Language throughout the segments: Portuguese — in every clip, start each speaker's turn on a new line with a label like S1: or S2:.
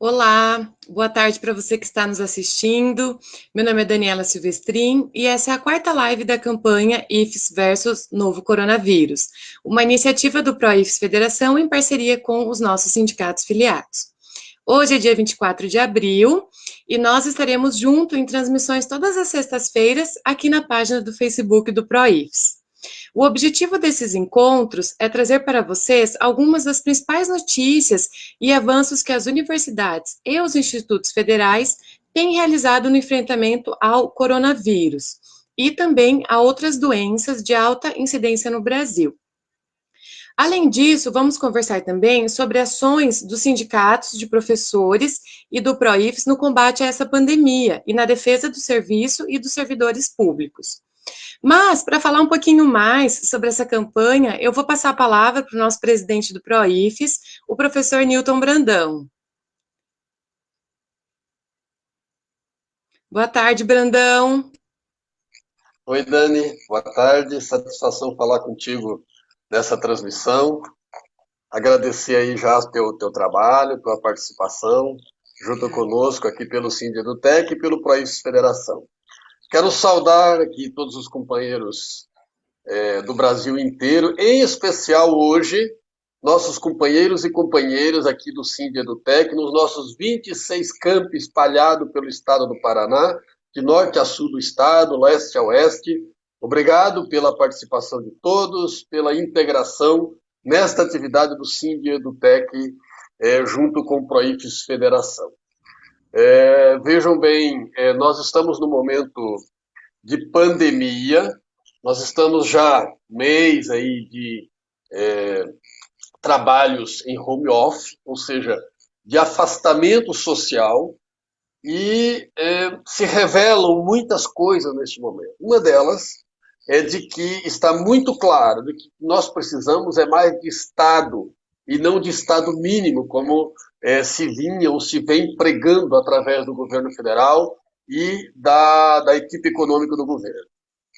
S1: Olá, boa tarde para você que está nos assistindo. Meu nome é Daniela Silvestrin e essa é a quarta live da campanha IFES versus Novo Coronavírus, uma iniciativa do ProIFES Federação em parceria com os nossos sindicatos filiados. Hoje é dia 24 de abril e nós estaremos juntos em transmissões todas as sextas-feiras aqui na página do Facebook do ProIFES. O objetivo desses encontros é trazer para vocês algumas das principais notícias e avanços que as universidades e os institutos federais têm realizado no enfrentamento ao coronavírus e também a outras doenças de alta incidência no Brasil. Além disso, vamos conversar também sobre ações dos sindicatos de professores e do ProIFES no combate a essa pandemia e na defesa do serviço e dos servidores públicos. Mas, para falar um pouquinho mais sobre essa campanha, eu vou passar a palavra para o nosso presidente do ProIFES, o professor Newton Brandão. Boa tarde, Brandão.
S2: Oi, Dani, boa tarde, satisfação falar contigo nessa transmissão. Agradecer aí já o teu trabalho, tua participação, junto conosco aqui pelo Sindedutec e pelo ProIFES Federação. Quero saudar aqui todos os companheiros do Brasil inteiro, em especial hoje, nossos companheiros e companheiras aqui do Sindedutec, nos nossos 26 campi espalhados pelo estado do Paraná, de norte a sul do estado, leste a oeste. Obrigado pela participação de todos, pela integração nesta atividade do Sindedutec, junto com o ProIFES Federação. Vejam bem, nós estamos no momento de pandemia, nós estamos já mês aí de trabalhos em home office, ou seja, de afastamento social, e se revelam muitas coisas neste momento. Uma delas é de que está muito claro de que nós precisamos mais de Estado e não de Estado mínimo, como se vinha ou se vem pregando através do governo federal e da equipe econômica do governo.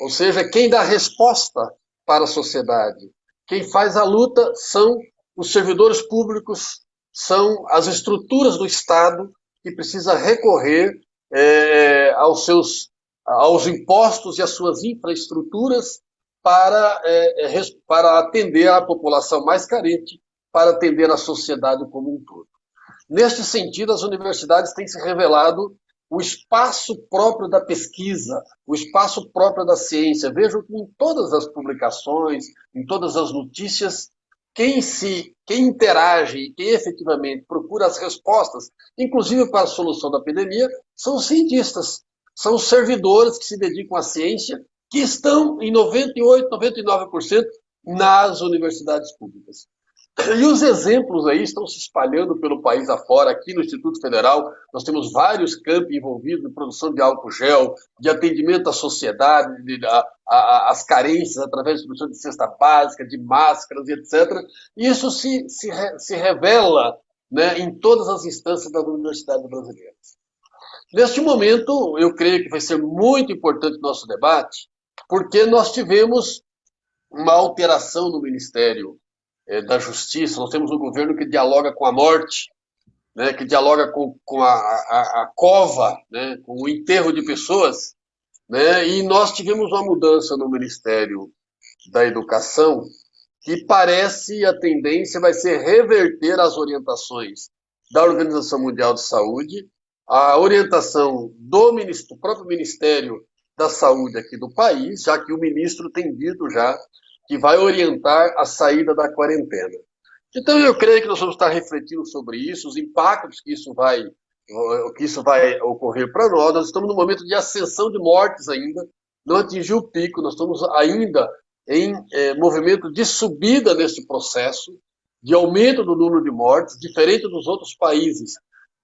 S2: Ou seja, quem dá resposta para a sociedade, quem faz a luta são os servidores públicos, são as estruturas do Estado que precisa recorrer aos impostos e às suas infraestruturas para atender a população mais carente, para atender a sociedade como um todo. Neste sentido, as universidades têm se revelado o espaço próprio da pesquisa, o espaço próprio da ciência. Vejam que em todas as publicações, em todas as notícias, quem interage e quem efetivamente procura as respostas, inclusive para a solução da pandemia, são os cientistas, são os servidores que se dedicam à ciência, que estão em 98%, 99% nas universidades públicas. E os exemplos aí estão se espalhando pelo país afora. Aqui no Instituto Federal, nós temos vários campi envolvidos em produção de álcool gel, de atendimento à sociedade, às carências através de produção de cesta básica, de máscaras, etc. E isso se revela, né, em todas as instâncias das universidades brasileiras. Neste momento, eu creio que vai ser muito importante o nosso debate, porque nós tivemos uma alteração no Ministério da Justiça. Nós temos um governo que dialoga com a morte, né, que dialoga com a cova, né, com o enterro de pessoas, né, e nós tivemos uma mudança no Ministério da Educação que parece a tendência vai ser reverter as orientações da Organização Mundial de Saúde, a orientação do próprio Ministério da Saúde aqui do país, já que o ministro tem dito já que vai orientar a saída da quarentena. Então, eu creio que nós vamos estar refletindo sobre isso, os impactos que isso vai ocorrer para nós. Nós estamos num momento de ascensão de mortes ainda, não atingiu o pico, nós estamos ainda em movimento de subida nesse processo, de aumento do número de mortes, diferente dos outros países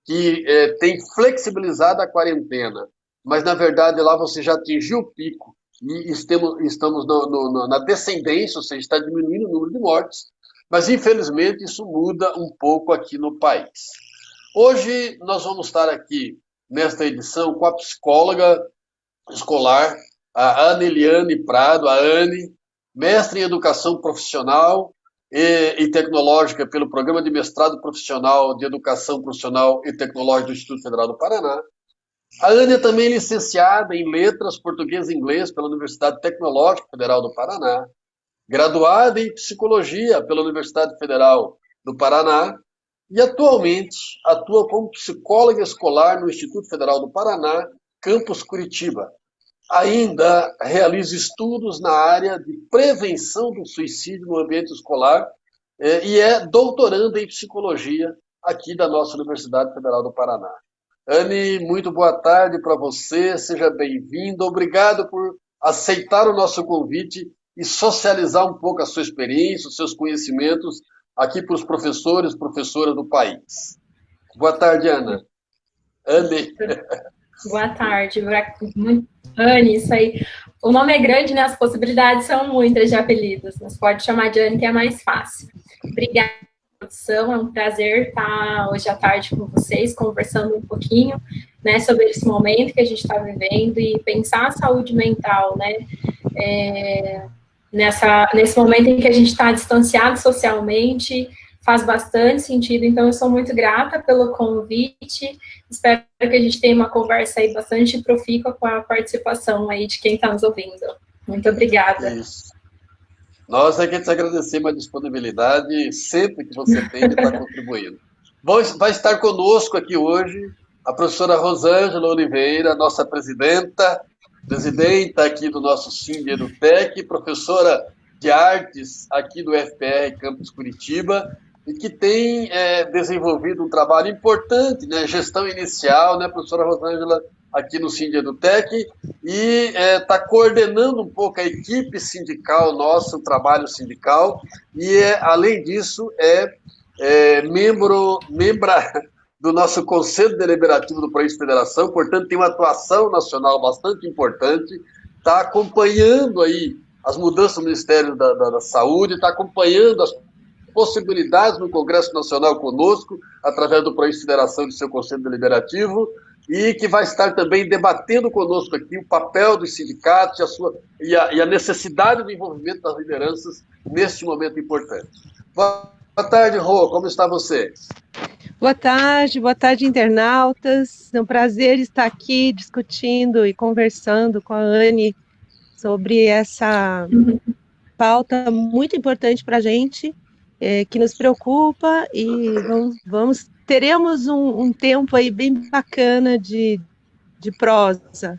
S2: que têm flexibilizado a quarentena, mas, na verdade, lá você já atingiu o pico, e estamos na descendência, ou seja, está diminuindo o número de mortes, mas infelizmente isso muda um pouco aqui no país. Hoje nós vamos estar aqui nesta edição com a psicóloga escolar, a Ana Eliane Prado, a Anne, mestre em educação profissional, e Tecnológica pelo Programa de Mestrado Profissional de Educação Profissional e Tecnológica do Instituto Federal do Paraná. A Anne é também licenciada em Letras Português e Inglês pela Universidade Tecnológica Federal do Paraná, graduada em Psicologia pela Universidade Federal do Paraná e atualmente atua como psicóloga escolar no Instituto Federal do Paraná, campus Curitiba. Ainda realiza estudos na área de prevenção do suicídio no ambiente escolar e é doutoranda em psicologia aqui da nossa Universidade Federal do Paraná. Anne, muito boa tarde para você, seja bem-vinda, obrigado por aceitar o nosso convite e socializar um pouco a sua experiência, os seus conhecimentos aqui para os professores e professoras do país. Boa tarde, Ana. Anne.
S3: Boa tarde, Anne, isso aí. O nome é grande, né? As possibilidades são muitas de apelidos, mas pode chamar de Anne que é mais fácil. Obrigada. É um prazer estar hoje à tarde com vocês, conversando um pouquinho, né, sobre esse momento que a gente está vivendo e pensar a saúde mental, né, nesse momento em que a gente está distanciado socialmente, faz bastante sentido, então eu sou muito grata pelo convite, espero que a gente tenha uma conversa aí bastante profícua com a participação aí de quem está nos ouvindo. Muito obrigada.
S2: Isso. Nós é que te agradecemos a disponibilidade sempre que você tem de estar contribuindo. Vai estar conosco aqui hoje a professora Rosângela Oliveira, nossa presidenta aqui do nosso SINDI-EduTech, professora de artes aqui do FPR Campus Curitiba, e que tem desenvolvido um trabalho importante, né, gestão inicial, né, professora Rosângela, aqui no SINDI-EduTech, e está coordenando um pouco a equipe sindical, nosso trabalho sindical, e, além disso, membra do nosso Conselho Deliberativo do País Federação, portanto, tem uma atuação nacional bastante importante, está acompanhando aí as mudanças no Ministério da Saúde, está acompanhando as possibilidades no Congresso Nacional conosco, através do País Federação e do seu Conselho Deliberativo, e que vai estar também debatendo conosco aqui o papel dos sindicatos e a necessidade do envolvimento das lideranças neste momento importante. Boa tarde, Rô, como está você?
S4: Boa tarde, internautas. É um prazer estar aqui discutindo e conversando com a Anne sobre essa pauta muito importante para a gente, que nos preocupa, e teremos um tempo aí bem bacana de prosa.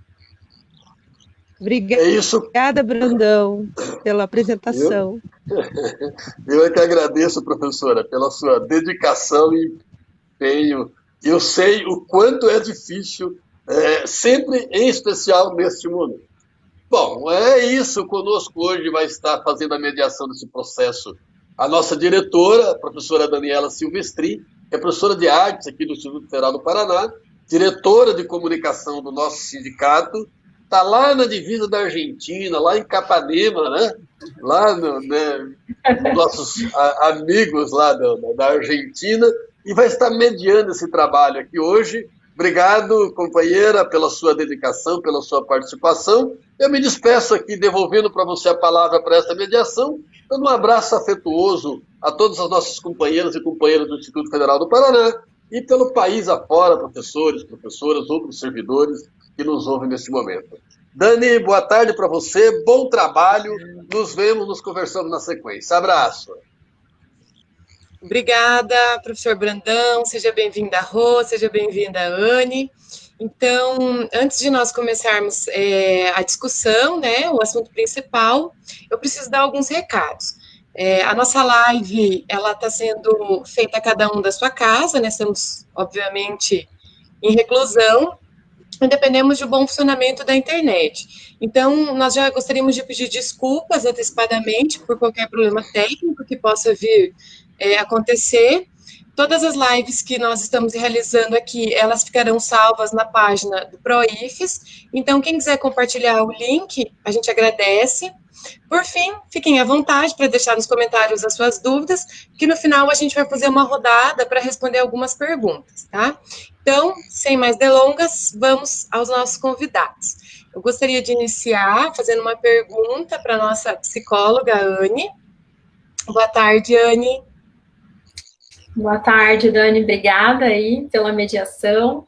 S4: Obrigada, Brandão, pela apresentação.
S2: Eu é que agradeço, professora, pela sua dedicação e empenho. Eu sei o quanto é difícil, sempre em especial neste momento. Bom, é isso. Conosco hoje vai estar fazendo a mediação desse processo a nossa diretora, a professora Daniela Silvestrin, que é professora de artes aqui do Instituto Federal do Paraná, diretora de comunicação do nosso sindicato, está lá na divisa da Argentina, lá em Capanema, né? Lá nossos amigos lá da Argentina, e vai estar mediando esse trabalho aqui hoje. Obrigado, companheira, pela sua dedicação, pela sua participação. Eu me despeço aqui, devolvendo para você a palavra para essa mediação, dando um abraço afetuoso a todas as nossas companheiras e companheiros do Instituto Federal do Paraná e pelo país afora, professores, professoras, outros servidores que nos ouvem neste momento. Dani, boa tarde para você, bom trabalho, nos vemos, nos conversamos na sequência. Abraço.
S1: Obrigada, professor Brandão, seja bem-vinda, Rô, seja bem-vinda, Anne. Então, antes de nós começarmos a discussão, né, o assunto principal, eu preciso dar alguns recados. A nossa live, ela está sendo feita a cada um da sua casa, né, estamos, obviamente, em reclusão, e dependemos do bom funcionamento da internet. Então, nós já gostaríamos de pedir desculpas antecipadamente por qualquer problema técnico que possa vir acontecer. Todas as lives que nós estamos realizando aqui, elas ficarão salvas na página do ProIFES. Então, quem quiser compartilhar o link, a gente agradece. Por fim, fiquem à vontade para deixar nos comentários as suas dúvidas, que no final a gente vai fazer uma rodada para responder algumas perguntas, tá? Então, sem mais delongas, vamos aos nossos convidados. Eu gostaria de iniciar fazendo uma pergunta para a nossa psicóloga, Anne. Boa tarde, Anne.
S3: Boa tarde, Dani. Obrigada aí pela mediação.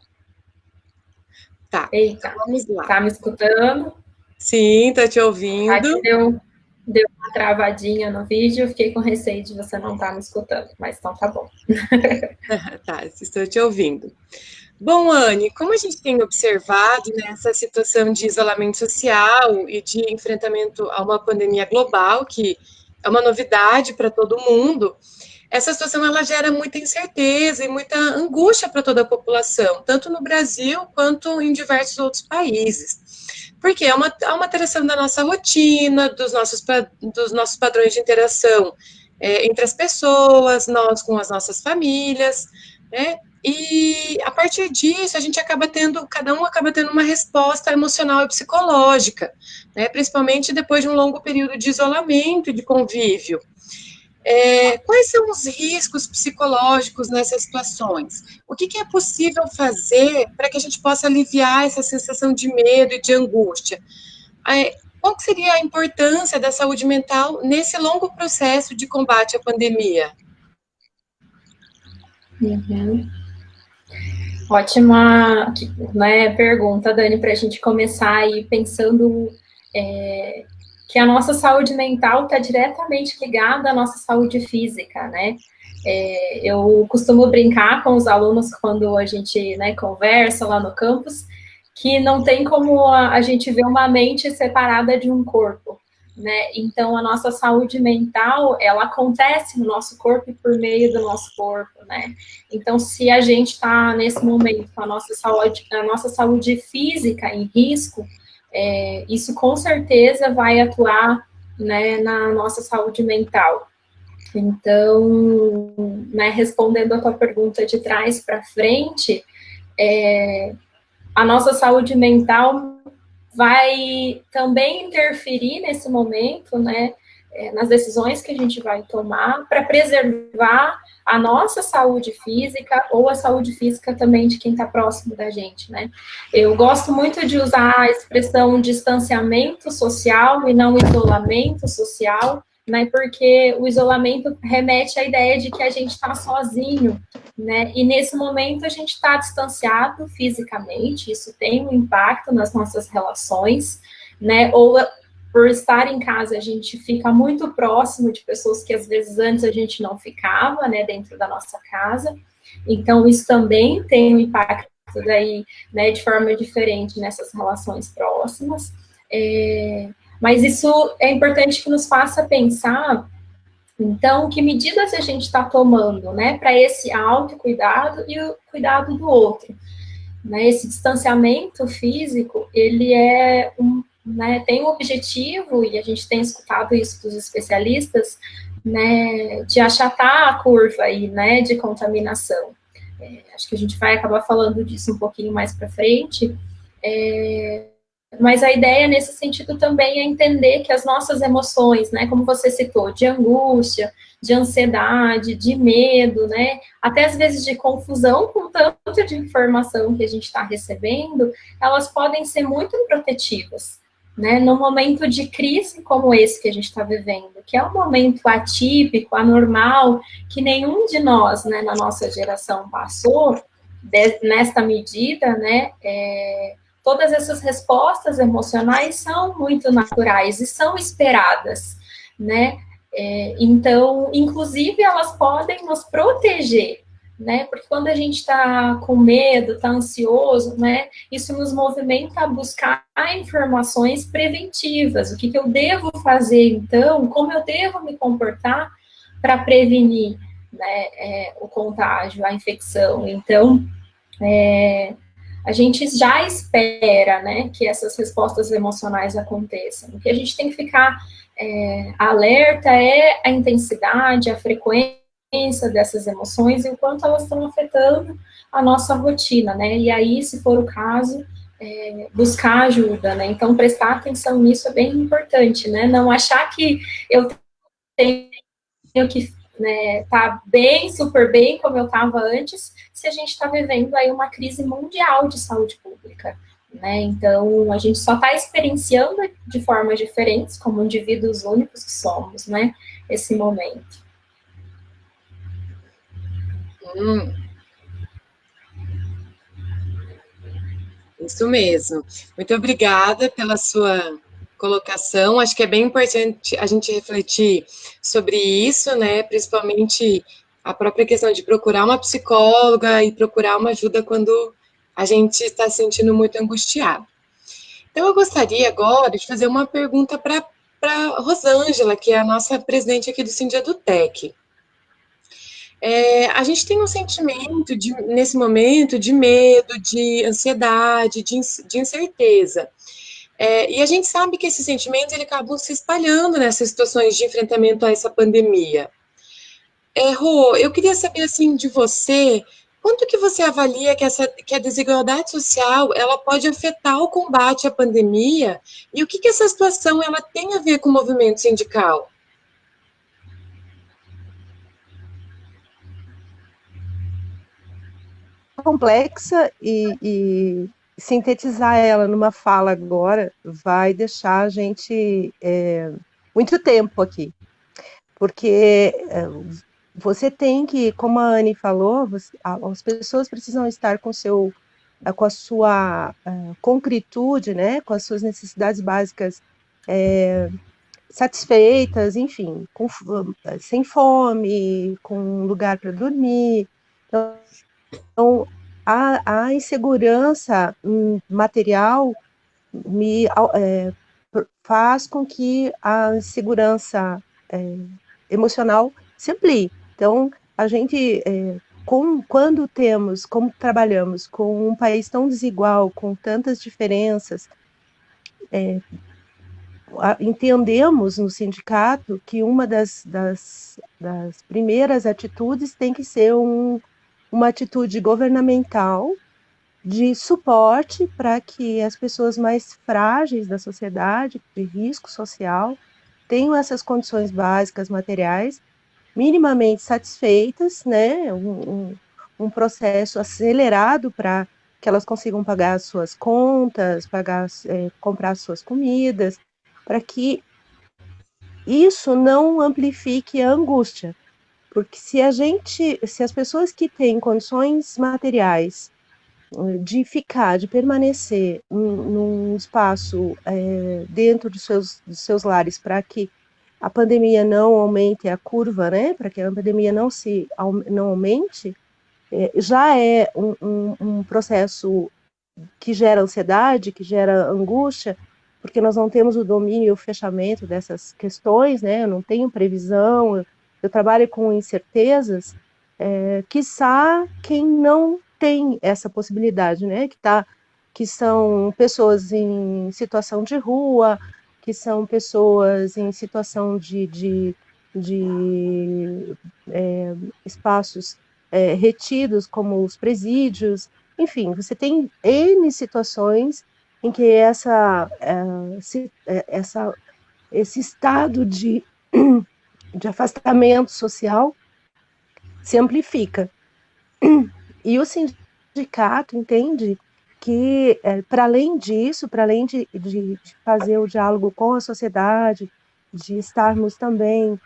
S1: Tá,
S3: Eita,
S1: então vamos lá.
S3: tá me escutando?
S1: Sim, tô te ouvindo.
S3: Aqui deu uma travadinha no vídeo, fiquei com receio de você não estar me escutando, mas então tá bom.
S1: Tá, estou te ouvindo. Bom, Anne, como a gente tem observado nessa situação de isolamento social e de enfrentamento a uma pandemia global, que é uma novidade para todo mundo, essa situação ela gera muita incerteza e muita angústia para toda a população, tanto no Brasil quanto em diversos outros países. Porque é uma alteração da nossa rotina, dos nossos padrões de interação entre as pessoas, nós com as nossas famílias, né? E a partir disso, a gente acaba tendo, cada um acaba tendo uma resposta emocional e psicológica, né? Principalmente depois de um longo período de isolamento e de convívio. Quais são os riscos psicológicos nessas situações? O que é possível fazer para que a gente possa aliviar essa sensação de medo e de angústia? Qual seria a importância da saúde mental nesse longo processo de combate à pandemia?
S3: Uhum. Ótima, né, pergunta, Dani, para a gente começar aí pensando que a nossa saúde mental está diretamente ligada à nossa saúde física, né? Eu costumo brincar com os alunos quando a gente, né, conversa lá no campus, que não tem como a gente ver uma mente separada de um corpo, né? Então, a nossa saúde mental, ela acontece no nosso corpo e por meio do nosso corpo, né? Então, se a gente está, nesse momento, com a nossa saúde física em risco, isso com certeza vai atuar, né, na nossa saúde mental. Então, né, respondendo a tua pergunta de trás para frente, a nossa saúde mental vai também interferir nesse momento, né, nas decisões que a gente vai tomar para preservar a nossa saúde física ou a saúde física também de quem está próximo da gente, né. Eu gosto muito de usar a expressão distanciamento social e não isolamento social, né, porque o isolamento remete à ideia de que a gente está sozinho, né, e nesse momento a gente está distanciado fisicamente, isso tem um impacto nas nossas relações, né, ou por estar em casa a gente fica muito próximo de pessoas que às vezes antes a gente não ficava, né, dentro da nossa casa, então isso também tem um impacto daí, né, de forma diferente nessas relações próximas, mas isso é importante que nos faça pensar, então, que medidas a gente está tomando, né, para esse autocuidado e o cuidado do outro, né? Esse distanciamento físico, ele né, tem o objetivo, e a gente tem escutado isso dos especialistas, né, de achatar a curva aí, né, de contaminação. Acho que a gente vai acabar falando disso um pouquinho mais para frente, mas a ideia nesse sentido também é entender que as nossas emoções, né, como você citou, de angústia, de ansiedade, de medo, né, até às vezes de confusão com tanto de informação que a gente está recebendo, elas podem ser muito protetivas, né, num momento de crise como esse que a gente está vivendo, que é um momento atípico, anormal, que nenhum de nós, né, na nossa geração passou, nesta medida, né, todas essas respostas emocionais são muito naturais e são esperadas, né? Então, inclusive, elas podem nos proteger, né? Porque quando a gente está com medo, está ansioso, né? Isso nos movimenta a buscar informações preventivas. O que eu devo fazer, então? Como eu devo me comportar para prevenir, né, o contágio, a infecção? Então, a gente já espera, né, que essas respostas emocionais aconteçam. O que a gente tem que ficar alerta é a intensidade, a frequência dessas emoções e o quanto elas estão afetando a nossa rotina, né? E aí, se for o caso, buscar ajuda, né? Então, prestar atenção nisso é bem importante, né? Não achar que eu tenho que tá bem, super bem, como eu estava antes, se a gente está vivendo aí uma crise mundial de saúde pública, né? Então, a gente só está experienciando de formas diferentes, como indivíduos únicos que somos, né? Esse momento.
S1: Isso mesmo. Muito obrigada pela sua colocação. Acho que é bem importante a gente refletir sobre isso, né? Principalmente a própria questão de procurar uma psicóloga e procurar uma ajuda quando a gente está se sentindo muito angustiado. Então, eu gostaria agora de fazer uma pergunta para a Rosângela, que é a nossa presidente aqui do Sindedutec. A gente tem um sentimento, nesse momento, de medo, de ansiedade, de incerteza. E a gente sabe que esses sentimentos ele acabam se espalhando nessas situações de enfrentamento a essa pandemia. Rô, eu queria saber assim de você, quanto que você avalia que a desigualdade social ela pode afetar o combate à pandemia e o que essa situação ela tem a ver com o movimento sindical?
S4: Complexa e sintetizar ela numa fala agora vai deixar a gente muito tempo aqui, porque você tem que, como a Anne falou, as pessoas precisam estar com a sua concretude, né, com as suas necessidades básicas satisfeitas, enfim, sem fome, com lugar para dormir. Então, a insegurança material faz com que a insegurança emocional se amplie. Então, a gente, quando como trabalhamos com um país tão desigual, com tantas diferenças, entendemos no sindicato que uma das primeiras atitudes tem que ser uma atitude governamental de suporte para que as pessoas mais frágeis da sociedade, de risco social, tenham essas condições básicas materiais minimamente satisfeitas, né? Um processo acelerado para que elas consigam pagar as suas contas, comprar as suas comidas, para que isso não amplifique a angústia. Porque se as pessoas que têm condições materiais de permanecer num espaço dentro dos seus lares para que a pandemia não aumente a curva, né? Para que a pandemia não aumente, já é um processo que gera ansiedade, que gera angústia, porque nós não temos o domínio e o fechamento dessas questões, né? Eu não tenho previsão, eu trabalho com incertezas, quiçá quem não tem essa possibilidade, né? Que são pessoas em situação de rua, que são pessoas em situação de espaços retidos, como os presídios. Enfim, você tem N situações em que esse estado de afastamento social se amplifica. E o sindicato entende que, para além disso, para além de fazer o diálogo com a sociedade, de estarmos também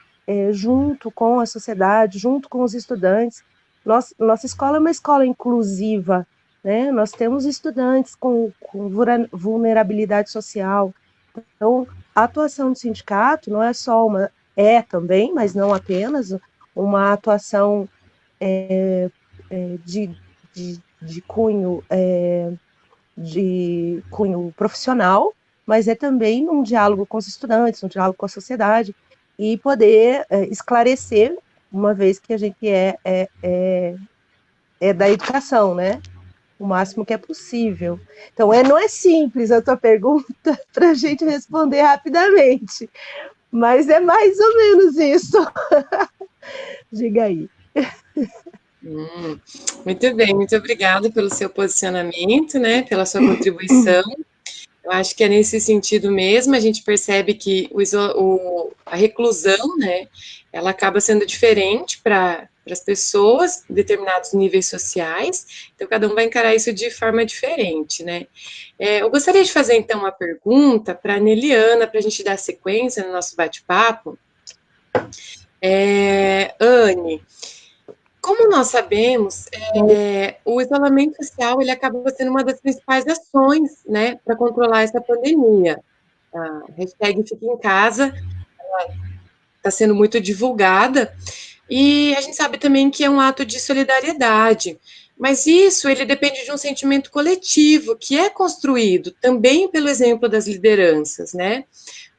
S4: junto com a sociedade, junto com os estudantes, nossa escola é uma escola inclusiva, né? Nós temos estudantes com vulnerabilidade social. Então, a atuação do sindicato não é só também, mas não apenas, uma atuação de cunho profissional, mas é também um diálogo com os estudantes, um diálogo com a sociedade, e poder esclarecer, uma vez que a gente é da educação, né? O máximo que é possível. Então, não é simples a tua pergunta para a gente responder rapidamente, mas é mais ou menos isso. Diga aí.
S1: Muito bem, muito obrigada pelo seu posicionamento, né, pela sua contribuição. Eu acho que é nesse sentido mesmo, a gente percebe que a reclusão, né, ela acaba sendo diferente para para as pessoas, determinados níveis sociais, então cada um vai encarar isso de forma diferente, né? Eu gostaria de fazer, então, uma pergunta para a Neliana, para a gente dar sequência no nosso bate-papo. Anne, como nós sabemos, o isolamento social ele acaba sendo uma das principais ações, né, para controlar essa pandemia. A hashtag Fica em Casa está sendo muito divulgada, e a gente sabe também que é um ato de solidariedade, mas isso ele depende de um sentimento coletivo que é construído também pelo exemplo das lideranças, né?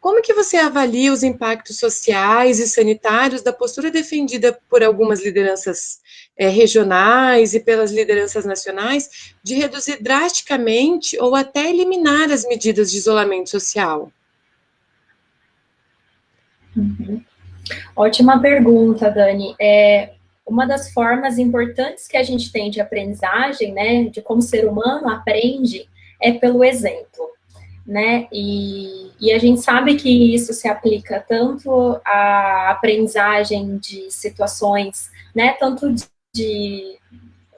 S1: Como que você avalia os impactos sociais e sanitários da postura defendida por algumas lideranças regionais e pelas lideranças nacionais de reduzir drasticamente ou até eliminar as medidas de isolamento social?
S3: Uhum. Ótima pergunta, Dani. Uma das formas importantes que a gente tem de aprendizagem, né, de como o ser humano aprende, é pelo exemplo, né, e a gente sabe que isso se aplica tanto à aprendizagem de situações, né, tanto de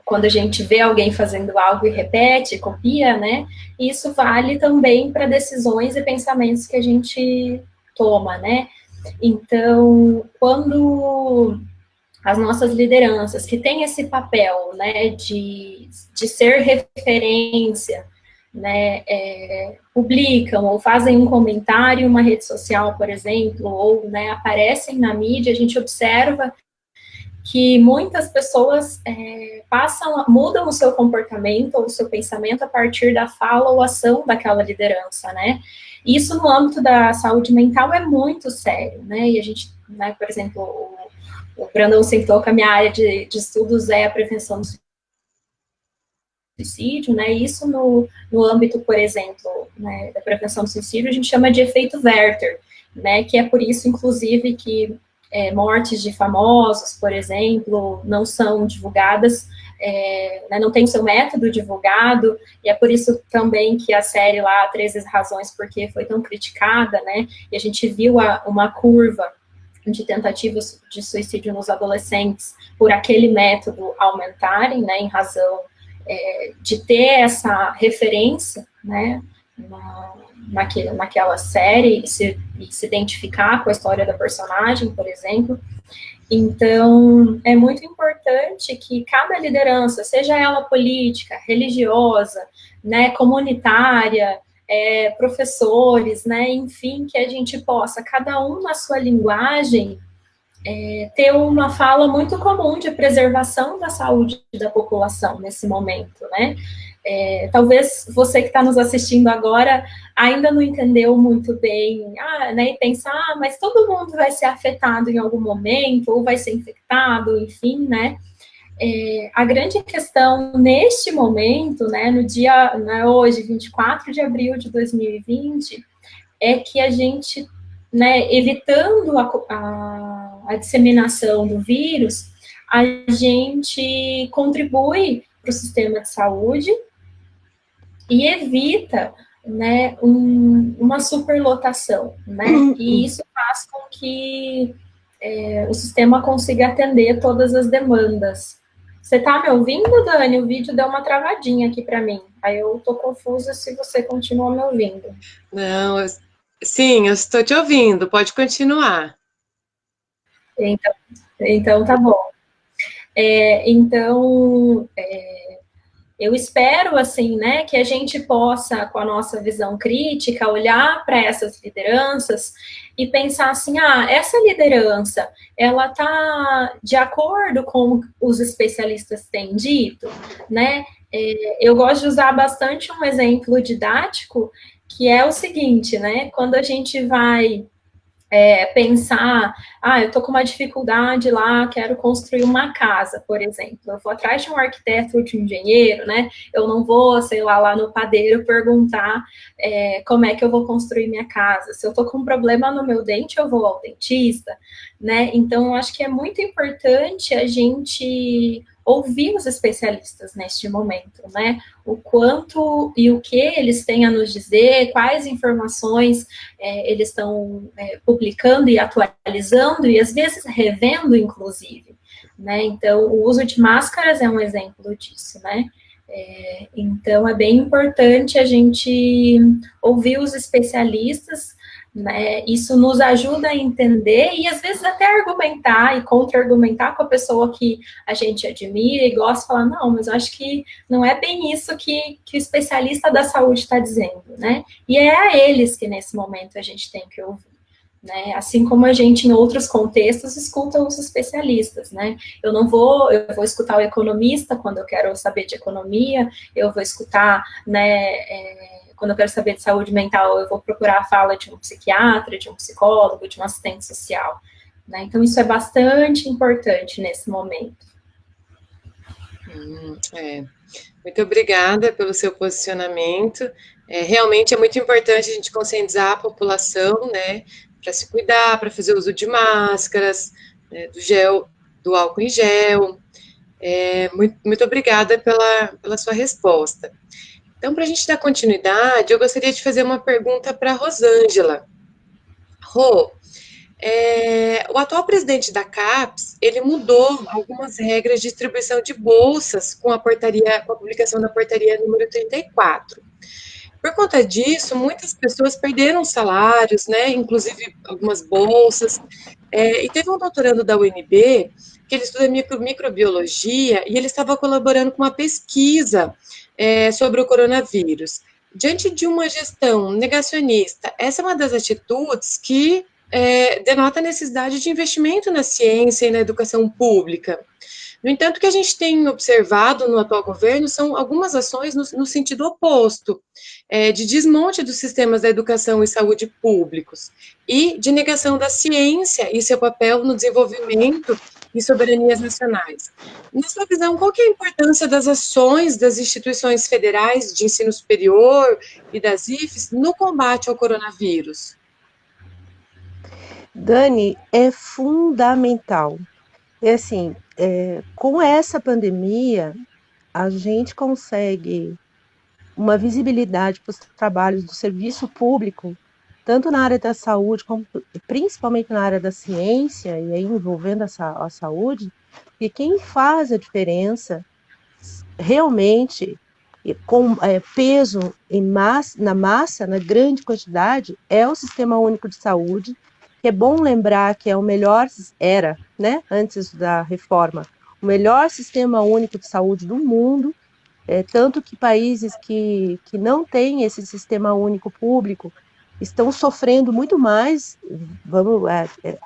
S3: quando a gente vê alguém fazendo algo e repete, copia, né, isso vale também para decisões e pensamentos que a gente toma, né. Então, quando as nossas lideranças, que têm esse papel, né, de ser referência, né, publicam ou fazem um comentário em uma rede social, por exemplo, ou, né, aparecem na mídia, a gente observa que muitas pessoas mudam o seu comportamento ou o seu pensamento a partir da fala ou ação daquela liderança, né? Isso no âmbito da saúde mental é muito sério, né? E a gente, né, por exemplo, o Brandon citou que a minha área de estudos é a prevenção do suicídio, né? Isso no âmbito, por exemplo, né, da prevenção do suicídio, a gente chama de efeito Werther, né? Que é por isso, inclusive, que mortes de famosos, por exemplo, não são divulgadas, né, não tem o seu método divulgado, e é por isso também que a série lá, 13 Razões Porque foi tão criticada, né, e a gente viu uma curva de tentativas de suicídio nos adolescentes por aquele método aumentarem, né, em razão de ter essa referência, né, naquela série e se identificar com a história da personagem, por exemplo. Então, é muito importante que cada liderança, seja ela política, religiosa, né, comunitária, professores, né, enfim, que a gente possa, cada um na sua linguagem, ter uma fala muito comum de preservação da saúde da população nesse momento, né? Talvez você que está nos assistindo agora ainda não entendeu muito bem, né, e pensa, mas todo mundo vai ser afetado em algum momento, ou vai ser infectado, enfim, né? A grande questão neste momento, né, no dia, né, hoje, 24 de abril de 2020, é que a gente, né, evitando a disseminação do vírus, a gente contribui para o sistema de saúde e evita, né, uma superlotação, né, e isso faz com que o sistema consiga atender todas as demandas. Você está me ouvindo, Dani? O vídeo deu uma travadinha aqui para mim, aí eu estou confusa se você continua me ouvindo.
S1: Não, sim, eu estou te ouvindo, pode continuar.
S3: Então tá bom. Eu espero, assim, né, que a gente possa, com a nossa visão crítica, olhar para essas lideranças e pensar assim, essa liderança, ela está de acordo com o que os especialistas têm dito, né? Eu gosto de usar bastante um exemplo didático, que é o seguinte, né, quando a gente vai pensar, eu estou com uma dificuldade lá, quero construir uma casa, por exemplo. Eu vou atrás de um arquiteto ou de um engenheiro, né? Eu não vou, sei lá no padeiro perguntar como é que eu vou construir minha casa. Se eu estou com um problema no meu dente, eu vou ao dentista, né? Então, eu acho que é muito importante a gente ouvir os especialistas neste momento, né? O quanto e o que eles têm a nos dizer, quais informações eles estão publicando e atualizando, e às vezes revendo, inclusive, né? Então, o uso de máscaras é um exemplo disso, né? Então, é bem importante a gente ouvir os especialistas, né? Isso nos ajuda a entender e, às vezes, até argumentar e contra-argumentar com a pessoa que a gente admira e gosta de falar, não, mas eu acho que não é bem isso que o especialista da saúde está dizendo, né? E é a eles que, nesse momento, a gente tem que ouvir. Né? Assim como a gente, em outros contextos, escuta os especialistas, né? Eu vou escutar o economista quando eu quero saber de economia, eu vou escutar, né, quando eu quero saber de saúde mental, eu vou procurar a fala de um psiquiatra, de um psicólogo, de um assistente social, né? Então, isso é bastante importante nesse momento.
S1: Muito obrigada pelo seu posicionamento. Realmente é muito importante a gente conscientizar a população, né, para se cuidar, para fazer uso de máscaras, né, do álcool em gel. Muito obrigada pela sua resposta. Então, para a gente dar continuidade, eu gostaria de fazer uma pergunta para a Rosângela. Rô, o atual presidente da CAPES, ele mudou algumas regras de distribuição de bolsas com a publicação da portaria número 34. Por conta disso, muitas pessoas perderam salários, né, inclusive algumas bolsas, e teve um doutorando da UNB, que ele estuda microbiologia, e ele estava colaborando com uma pesquisa sobre o coronavírus. Diante de uma gestão negacionista, essa é uma das atitudes que denota a necessidade de investimento na ciência e na educação pública. No entanto, o que a gente tem observado no atual governo são algumas ações no sentido oposto, de desmonte dos sistemas da educação e saúde públicos, e de negação da ciência e seu papel no desenvolvimento e soberanias nacionais. Na sua visão, qual que é a importância das ações das instituições federais de ensino superior e das IFES no combate ao coronavírus?
S4: Dani, é fundamental. Assim, com essa pandemia, a gente consegue uma visibilidade para os trabalhos do serviço público, tanto na área da saúde, como principalmente na área da ciência, e aí envolvendo a saúde, e quem faz a diferença realmente, com peso na massa, na grande quantidade, é o Sistema Único de Saúde, que é bom lembrar que é o melhor, né, antes da reforma, o melhor sistema único de saúde do mundo, tanto que países que não têm esse sistema único público estão sofrendo muito mais.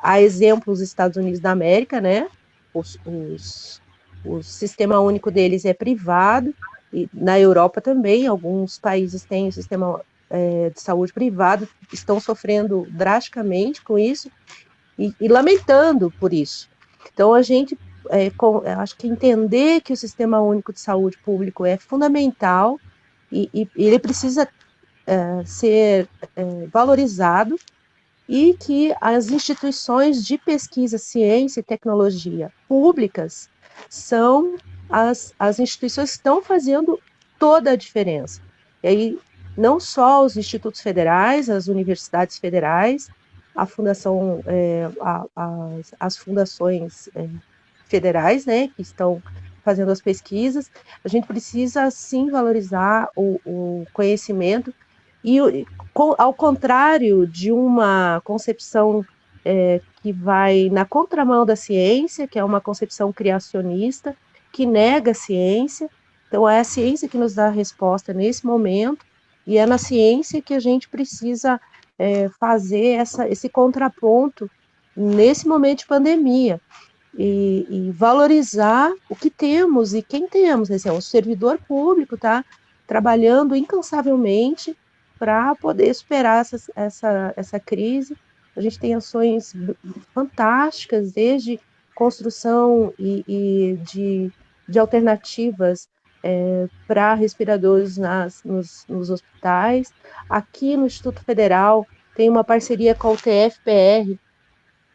S4: Há exemplos dos Estados Unidos da América, né? O sistema único deles é privado, e na Europa também, alguns países têm o sistema de saúde privado, estão sofrendo drasticamente com isso e lamentando por isso. Então, a gente acho que entender que o Sistema Único de Saúde Público é fundamental e ele precisa ser valorizado, e que as instituições de pesquisa, ciência e tecnologia públicas são as instituições que estão fazendo toda a diferença. E aí, não só os institutos federais, as universidades federais, a fundação, as fundações federais, né, que estão fazendo as pesquisas, a gente precisa, sim, valorizar o conhecimento, e ao contrário de uma concepção que vai na contramão da ciência, que é uma concepção criacionista, que nega a ciência. Então, é a ciência que nos dá a resposta nesse momento, e é na ciência que a gente precisa fazer esse contraponto nesse momento de pandemia, e valorizar o que temos e quem temos. Esse é o servidor público, tá trabalhando incansavelmente para poder superar essa crise. A gente tem ações fantásticas, desde construção e de alternativas para respiradores nos hospitais. Aqui no Instituto Federal tem uma parceria com a UTF-PR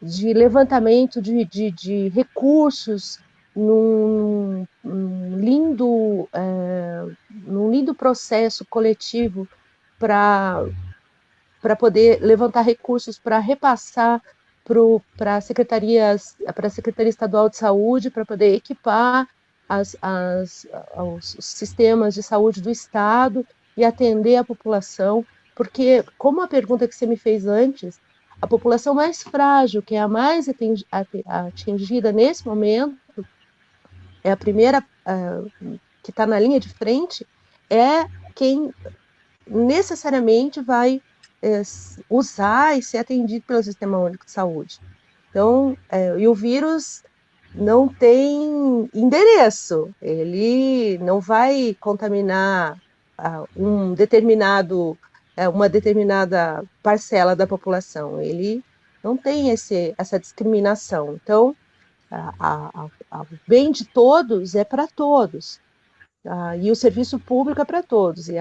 S4: de levantamento de recursos num lindo processo coletivo para poder levantar recursos para repassar para a Secretaria Estadual de Saúde, para poder equipar os sistemas de saúde do Estado e atender a população, porque, como a pergunta que você me fez antes, a população mais frágil, que é a mais atingida nesse momento, é a primeira que está na linha de frente, é quem necessariamente vai usar e ser atendido pelo Sistema Único de Saúde. Então, e o vírus não tem endereço, ele não vai contaminar uma determinada parcela da população, ele não tem essa discriminação. Então, o bem de todos é para todos, e o serviço público é para todos, e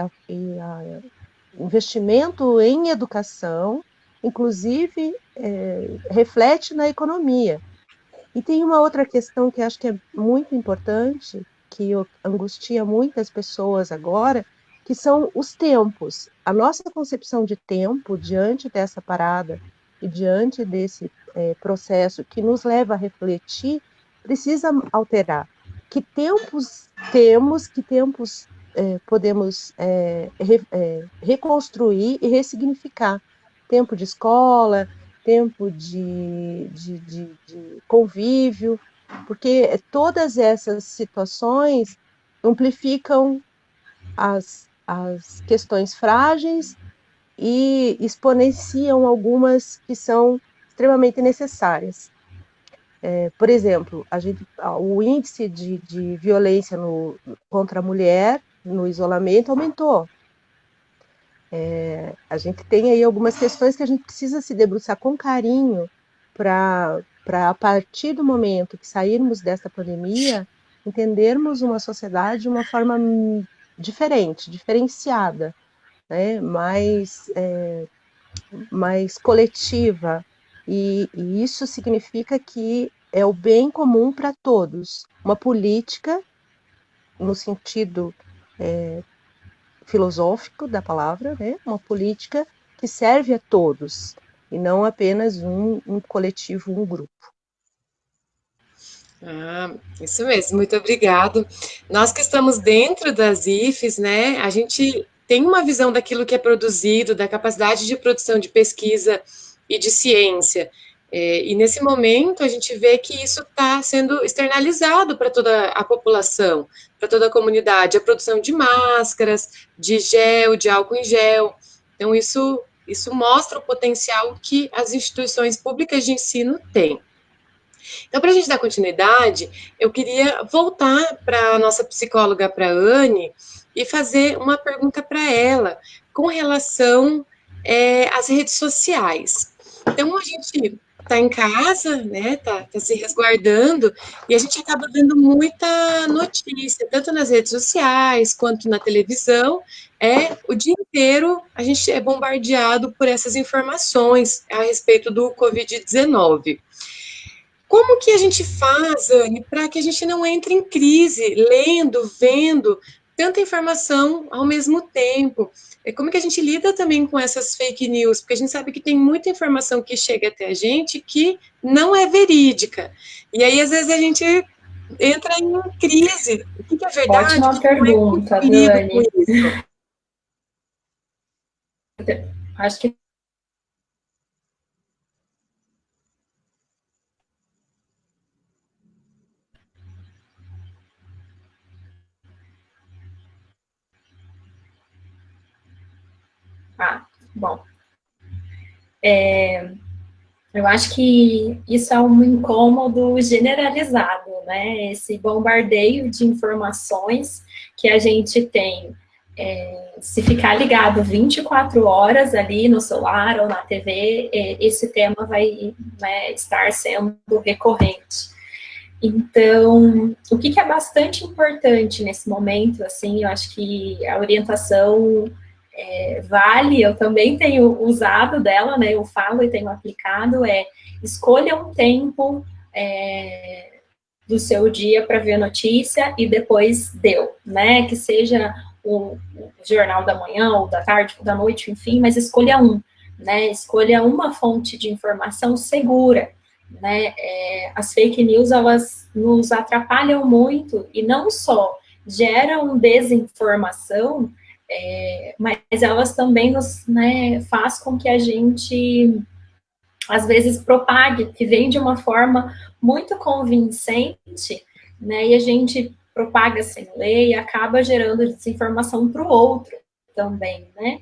S4: investimento em educação, inclusive, reflete na economia. E tem uma outra questão que acho que é muito importante, que angustia muitas pessoas agora, que são os tempos. A nossa concepção de tempo, diante dessa parada e diante desse processo que nos leva a refletir, precisa alterar. Que tempos temos, que tempos podemos reconstruir e ressignificar. Tempo de escola, tempo de convívio, porque todas essas situações amplificam as questões frágeis e exponenciam algumas que são extremamente necessárias. Por exemplo, o índice de violência contra a mulher no isolamento aumentou. A gente tem aí algumas questões que a gente precisa se debruçar com carinho para, a partir do momento que sairmos desta pandemia, entendermos uma sociedade de uma forma diferente, diferenciada, né? mais coletiva, e isso significa que é o bem comum para todos. Uma política, no sentido filosófico da palavra, né? Uma política que serve a todos, e não apenas um coletivo, um grupo.
S1: Isso mesmo, muito obrigado. Nós que estamos dentro das IFES, né, a gente tem uma visão daquilo que é produzido, da capacidade de produção de pesquisa e de ciência. E nesse momento a gente vê que isso está sendo externalizado para toda a população, para toda a comunidade, a produção de máscaras, de gel, de álcool em gel. Então isso mostra o potencial que as instituições públicas de ensino têm. Então, para a gente dar continuidade, eu queria voltar para a nossa psicóloga, para a Anne, e fazer uma pergunta para ela com relação às redes sociais. Então, a gente está em casa, né, tá se resguardando, e a gente acaba vendo muita notícia, tanto nas redes sociais, quanto na televisão, o dia inteiro a gente é bombardeado por essas informações a respeito do Covid-19. Como que a gente faz, Anne, para que a gente não entre em crise, lendo, vendo tanta informação ao mesmo tempo? Como que a gente lida também com essas fake news? Porque a gente sabe que tem muita informação que chega até a gente que não é verídica. E aí, às vezes, a gente entra em crise. O que é verdade?
S3: Ótima pergunta, Dani. Acho que bom, eu acho que isso é um incômodo generalizado, né? Esse bombardeio de informações que a gente tem, se ficar ligado 24 horas ali no celular ou na TV, esse tema vai estar sendo recorrente. Então, o que é bastante importante nesse momento, assim, eu acho que a orientação vale, eu também tenho usado dela, né, eu falo e tenho aplicado, escolha um tempo do seu dia para ver a notícia e depois deu, né, que seja o jornal da manhã, ou da tarde, ou da noite, enfim, mas escolha um, né? Escolha uma fonte de informação segura, né? As fake news, elas nos atrapalham muito, e não só geram desinformação, mas elas também nos, né, faz com que a gente, às vezes, propague, que vem de uma forma muito convincente, né, e a gente propaga sem ler e acaba gerando desinformação para o outro também, né?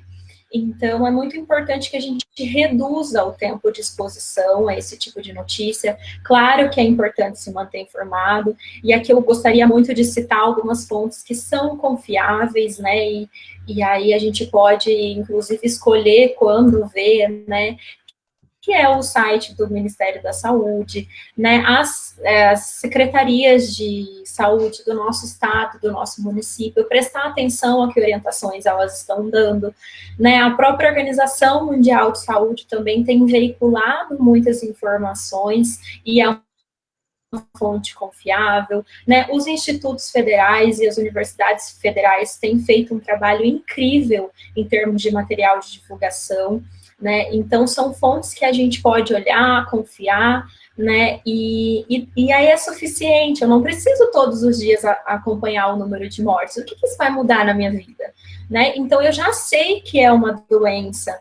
S3: Então, é muito importante que a gente reduza o tempo de exposição a esse tipo de notícia. Claro que é importante se manter informado, e aqui eu gostaria muito de citar algumas fontes que são confiáveis, né, e aí a gente pode, inclusive, escolher quando ver, né, que é o site do Ministério da Saúde, né, as secretarias de saúde do nosso estado, do nosso município, prestar atenção a que orientações elas estão dando, né, a própria Organização Mundial de Saúde também tem veiculado muitas informações, e é uma fonte confiável, né, os institutos federais e as universidades federais têm feito um trabalho incrível em termos de material de divulgação, né, então são fontes que a gente pode olhar, confiar, né, e aí é suficiente, eu não preciso todos os dias acompanhar o número de mortes, o que isso vai mudar na minha vida, né, então eu já sei que é uma doença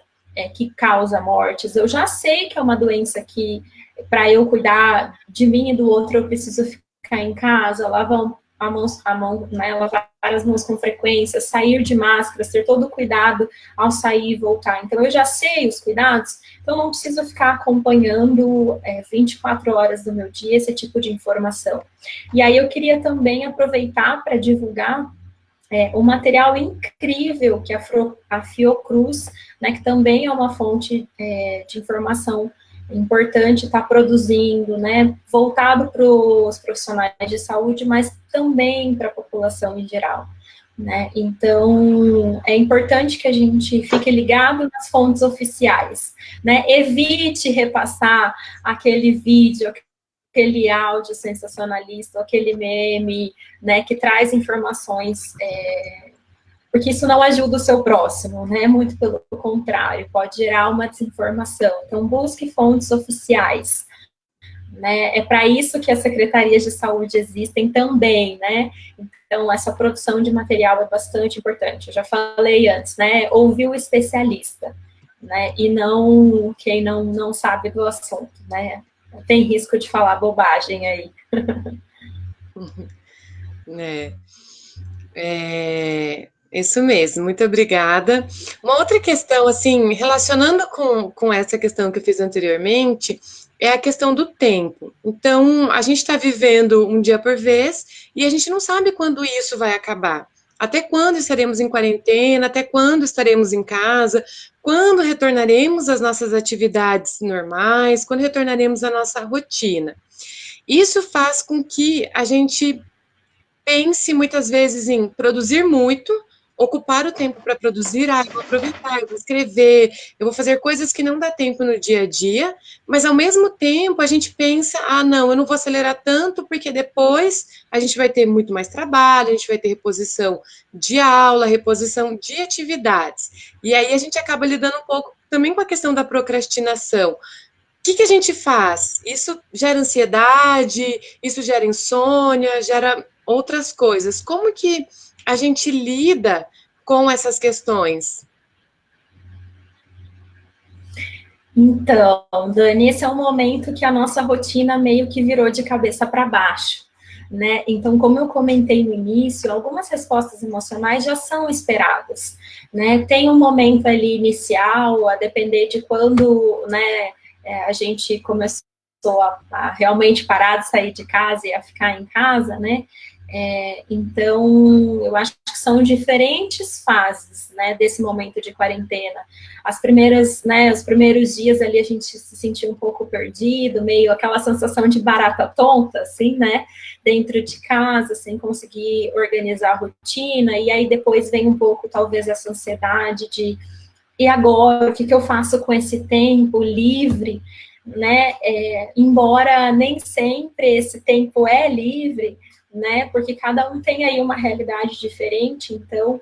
S3: que causa mortes, eu já sei que é uma doença que, para eu cuidar de mim e do outro, eu preciso ficar em casa, lavar a mão, né, lavar as mãos com frequência, sair de máscara, ter todo o cuidado ao sair e voltar. Então, eu já sei os cuidados, então não preciso ficar acompanhando 24 horas do meu dia esse tipo de informação. E aí eu queria também aproveitar para divulgar um material incrível que a Fiocruz, né, que também é uma fonte de informação importante, está produzindo, né, voltado para os profissionais de saúde, mas também para a população em geral, né, então é importante que a gente fique ligado nas fontes oficiais, né, evite repassar aquele vídeo, aquele áudio sensacionalista, aquele meme, né, que traz informações, porque isso não ajuda o seu próximo, né, muito pelo contrário, pode gerar uma desinformação. Então, busque fontes oficiais, né, é para isso que as secretarias de saúde existem também, né, então essa produção de material é bastante importante. Eu já falei antes, né, ouvir o especialista, né, e não quem não sabe do assunto, né, tem risco de falar bobagem aí.
S1: Isso mesmo, muito obrigada. Uma outra questão, assim, relacionando com essa questão que eu fiz anteriormente, é a questão do tempo. Então, a gente está vivendo um dia por vez e a gente não sabe quando isso vai acabar. Até quando estaremos em quarentena, até quando estaremos em casa, quando retornaremos às nossas atividades normais, quando retornaremos à nossa rotina. Isso faz com que a gente pense muitas vezes em produzir muito, ocupar o tempo para produzir, eu vou aproveitar, eu vou escrever, eu vou fazer coisas que não dá tempo no dia a dia, mas ao mesmo tempo a gente pensa, não, eu não vou acelerar tanto, porque depois a gente vai ter muito mais trabalho, a gente vai ter reposição de aula, reposição de atividades, e aí a gente acaba lidando um pouco também com a questão da procrastinação. O que a gente faz? Isso gera ansiedade, isso gera insônia, gera outras coisas. Como que a gente lida com essas questões?
S3: Então, Dani, esse é um momento que a nossa rotina meio que virou de cabeça para baixo, né? Então, como eu comentei no início, algumas respostas emocionais já são esperadas, né? Tem um momento ali inicial, a depender de quando, né, a gente começou a realmente parar de sair de casa e a ficar em casa, né? Então, eu acho que são diferentes fases, né, desse momento de quarentena. As primeiras, né, os primeiros dias ali a gente se sentiu um pouco perdido, meio aquela sensação de barata tonta, assim, né, dentro de casa, sem conseguir organizar a rotina, e aí depois vem um pouco, talvez, essa ansiedade de, e agora, o que eu faço com esse tempo livre, né, embora nem sempre esse tempo é livre, né, porque cada um tem aí uma realidade diferente, então,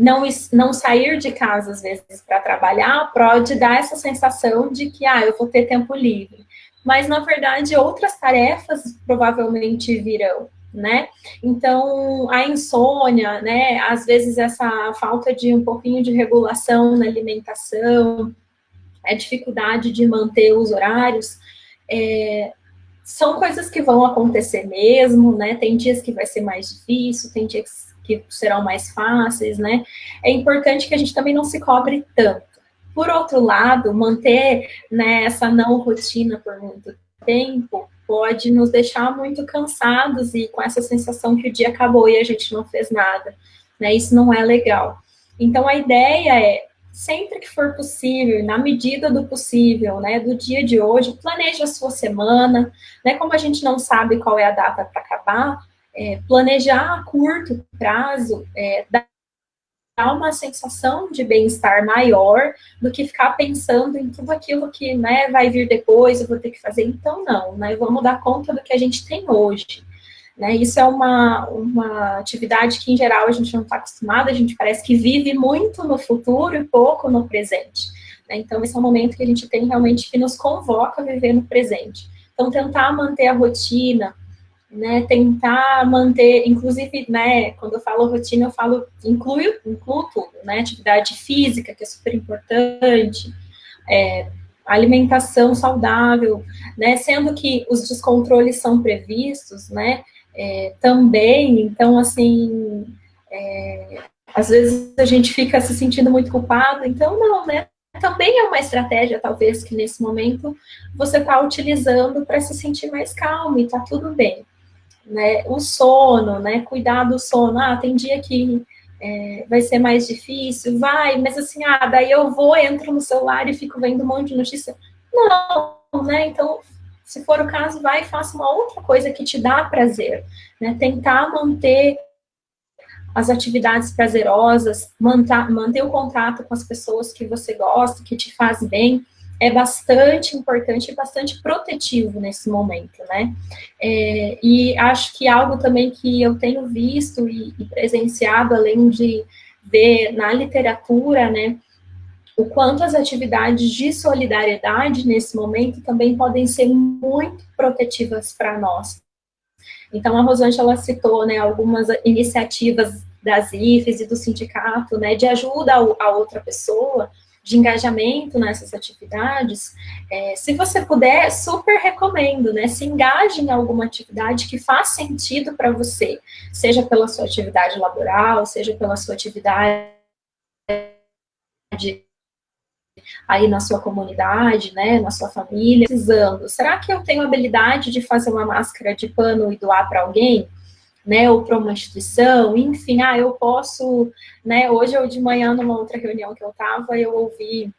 S3: não sair de casa, às vezes, para trabalhar, pode dar essa sensação de que, eu vou ter tempo livre. Mas, na verdade, outras tarefas provavelmente virão, né? Então, a insônia, né? Às vezes, essa falta de um pouquinho de regulação na alimentação, a dificuldade de manter os horários, são coisas que vão acontecer mesmo, né? Tem dias que vai ser mais difícil, tem dias que serão mais fáceis, né? É importante que a gente também não se cobre tanto. Por outro lado, manter, né, essa não rotina por muito tempo pode nos deixar muito cansados e com essa sensação que o dia acabou e a gente não fez nada, né? Isso não é legal. Então, a ideia é, sempre que for possível, na medida do possível, né, do dia de hoje, planeje a sua semana, né? Como a gente não sabe qual é a data para acabar, planejar a curto prazo dá uma sensação de bem-estar maior do que ficar pensando em tudo aquilo que, né, vai vir depois, eu vou ter que fazer. Então, não, né, vamos dar conta do que a gente tem hoje. Né, isso é uma atividade que, em geral, a gente não está acostumado, a gente parece que vive muito no futuro e pouco no presente. Né, então, esse é um momento que a gente tem realmente que nos convoca a viver no presente. Então, tentar manter a rotina, né, tentar manter, inclusive, né, quando eu falo rotina, eu falo, incluo tudo, né, atividade física, que é super importante, alimentação saudável, né, sendo que os descontroles são previstos, né, também, então, assim, às vezes a gente fica se sentindo muito culpado, então, não, né, também é uma estratégia, talvez, que nesse momento você está utilizando para se sentir mais calmo e está tudo bem. Né, o sono, né, cuidar do sono, tem dia que vai ser mais difícil, mas assim, daí eu entro no celular e fico vendo um monte de notícia. Não, né, então, se for o caso, vai e faça uma outra coisa que te dá prazer, né, tentar manter as atividades prazerosas, manter o contato com as pessoas que você gosta, que te faz bem, é bastante importante e bastante protetivo nesse momento, né? E acho que algo também que eu tenho visto e presenciado, além de ver na literatura, né, o quanto as atividades de solidariedade nesse momento também podem ser muito protetivas para nós. Então, a Rosângela citou, né, algumas iniciativas das IFES e do sindicato, né, de ajuda a outra pessoa, de engajamento nessas atividades. Se você puder, super recomendo, né, se engaje em alguma atividade que faz sentido para você, seja pela sua atividade laboral, seja pela sua atividade aí na sua comunidade, né, na sua família, precisando. Será que eu tenho habilidade de fazer uma máscara de pano e doar para alguém? Né, ou para uma instituição, enfim, eu posso, né, hoje eu de manhã, numa outra reunião que eu estava, eu ouvi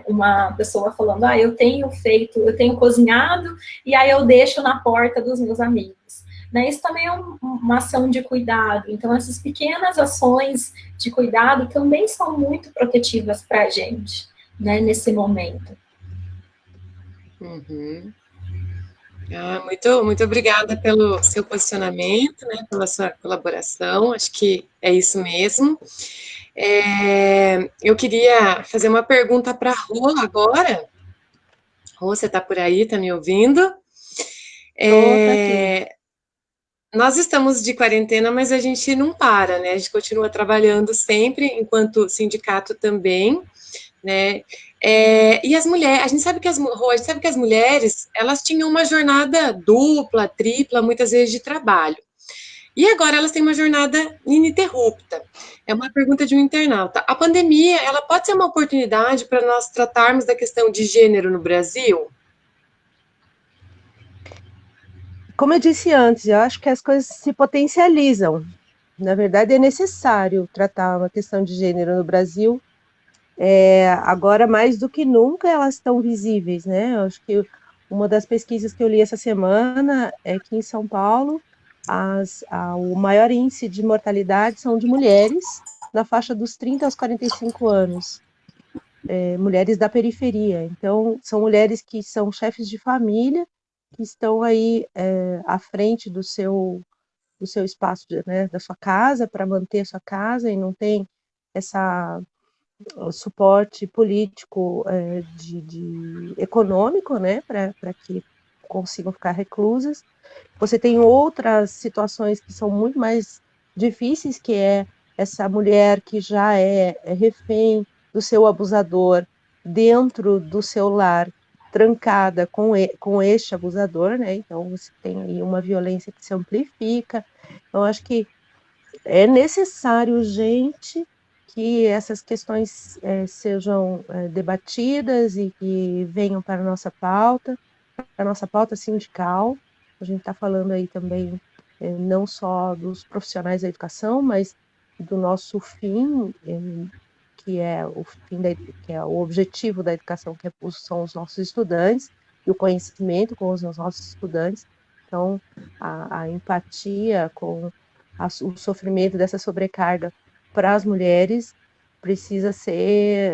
S3: uma pessoa falando, eu tenho cozinhado, e aí eu deixo na porta dos meus amigos. Né, isso também é uma ação de cuidado, então essas pequenas ações de cuidado também são muito protetivas para a gente, né, nesse momento.
S1: Uhum. Muito obrigada pelo seu posicionamento, né, pela sua colaboração, acho que é isso mesmo. Eu queria fazer uma pergunta para a Rô agora. Rô, você está por aí, está me ouvindo? Nós estamos de quarentena, mas a gente não para, né? A gente continua trabalhando sempre, enquanto sindicato também, né? E as mulheres, a gente sabe que as mulheres, elas tinham uma jornada dupla, tripla, muitas vezes de trabalho. E agora elas têm uma jornada ininterrupta. É uma pergunta de um internauta. A pandemia, ela pode ser uma oportunidade para nós tratarmos da questão de gênero no Brasil?
S4: Como eu disse antes, eu acho que as coisas se potencializam. Na verdade, é necessário tratar uma questão de gênero no Brasil. Agora, mais do que nunca, elas estão visíveis, né? Eu acho que uma das pesquisas que eu li essa semana é que em São Paulo, o maior índice de mortalidade são de mulheres na faixa dos 30 aos 45 anos. Mulheres da periferia. Então, são mulheres que são chefes de família, que estão aí à frente do seu do seu espaço, né, da sua casa, para manter a sua casa, e não tem o suporte político econômico, né, para que consigam ficar reclusas. Você tem outras situações que são muito mais difíceis, que é essa mulher que já é refém do seu abusador dentro do seu lar, trancada com este abusador, né? Então você tem aí uma violência que se amplifica. Então acho que é necessário, gente, que essas questões sejam debatidas e que venham para a nossa pauta sindical. A gente está falando aí também não só dos profissionais da educação, mas do nosso fim, que é que é o objetivo da educação, que são os nossos estudantes, e o conhecimento com os nossos estudantes. Então, a empatia com o sofrimento dessa sobrecarga para as mulheres precisa ser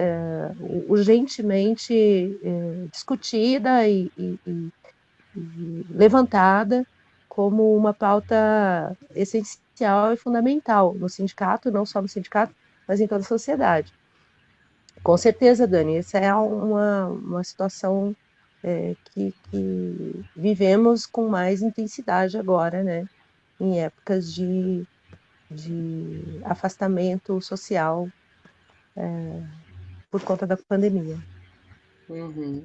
S4: urgentemente discutida e levantada como uma pauta essencial e fundamental no sindicato, não só no sindicato, mas em toda a sociedade. Com certeza, Dani, essa é uma situação que vivemos com mais intensidade agora, né? Em épocas de afastamento social por conta da pandemia.
S1: Uhum.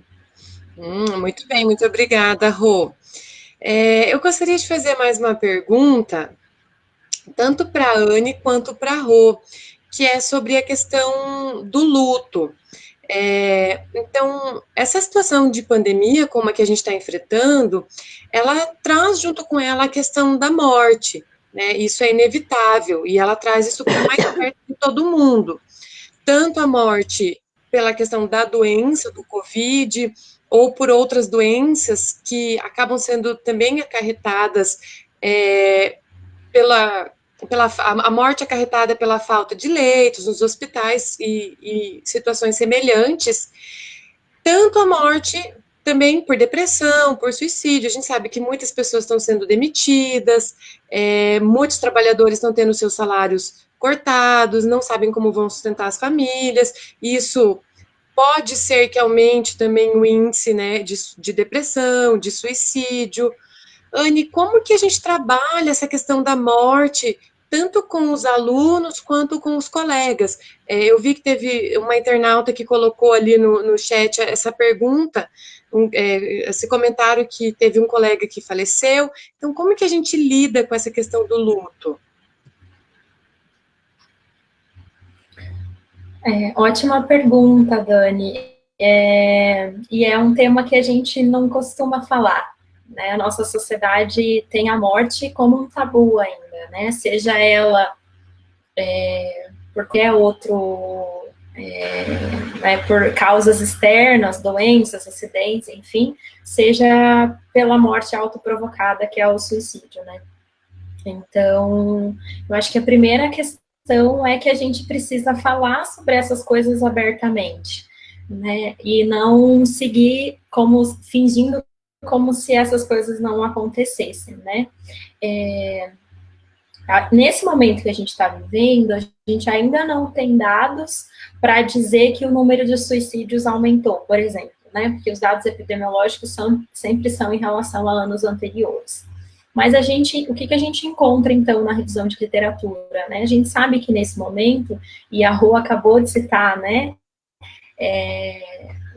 S1: Muito bem, muito obrigada, Rô. Eu gostaria de fazer mais uma pergunta, tanto para a Anne quanto para a Rô, que é sobre a questão do luto. Então, essa situação de pandemia, como a que a gente está enfrentando, ela traz junto com ela a questão da morte, né? Isso é inevitável, e ela traz isso para mais perto de todo mundo. Tanto a morte pela questão da doença, do Covid, ou por outras doenças que acabam sendo também acarretadas a morte acarretada pela falta de leitos nos hospitais e situações semelhantes, tanto a morte também por depressão, por suicídio. A gente sabe que muitas pessoas estão sendo demitidas, muitos trabalhadores estão tendo seus salários cortados, não sabem como vão sustentar as famílias. Isso pode ser que aumente também o índice, né, de depressão, de suicídio. Anne, como que a gente trabalha essa questão da morte, tanto com os alunos quanto com os colegas? Eu vi que teve uma internauta que colocou ali no chat essa pergunta, esse comentário que teve um colega que faleceu. Então, como que a gente lida com essa questão do luto?
S3: Ótima pergunta, Dani. E é um tema que a gente não costuma falar, né? A nossa sociedade tem a morte como um tabu ainda, né? Seja ela porque por causas externas, doenças, acidentes, enfim, seja pela morte autoprovocada, que é o suicídio, né? Então, eu acho que a primeira questão é que a gente precisa falar sobre essas coisas abertamente, né? E não seguir fingindo como se essas coisas não acontecessem, né? Nesse momento que a gente está vivendo, a gente ainda não tem dados para dizer que o número de suicídios aumentou, por exemplo, né? Porque os dados epidemiológicos sempre são em relação a anos anteriores. Mas o que a gente encontra, então, na revisão de literatura, né? A gente sabe que nesse momento, e a Rô acabou de citar, né,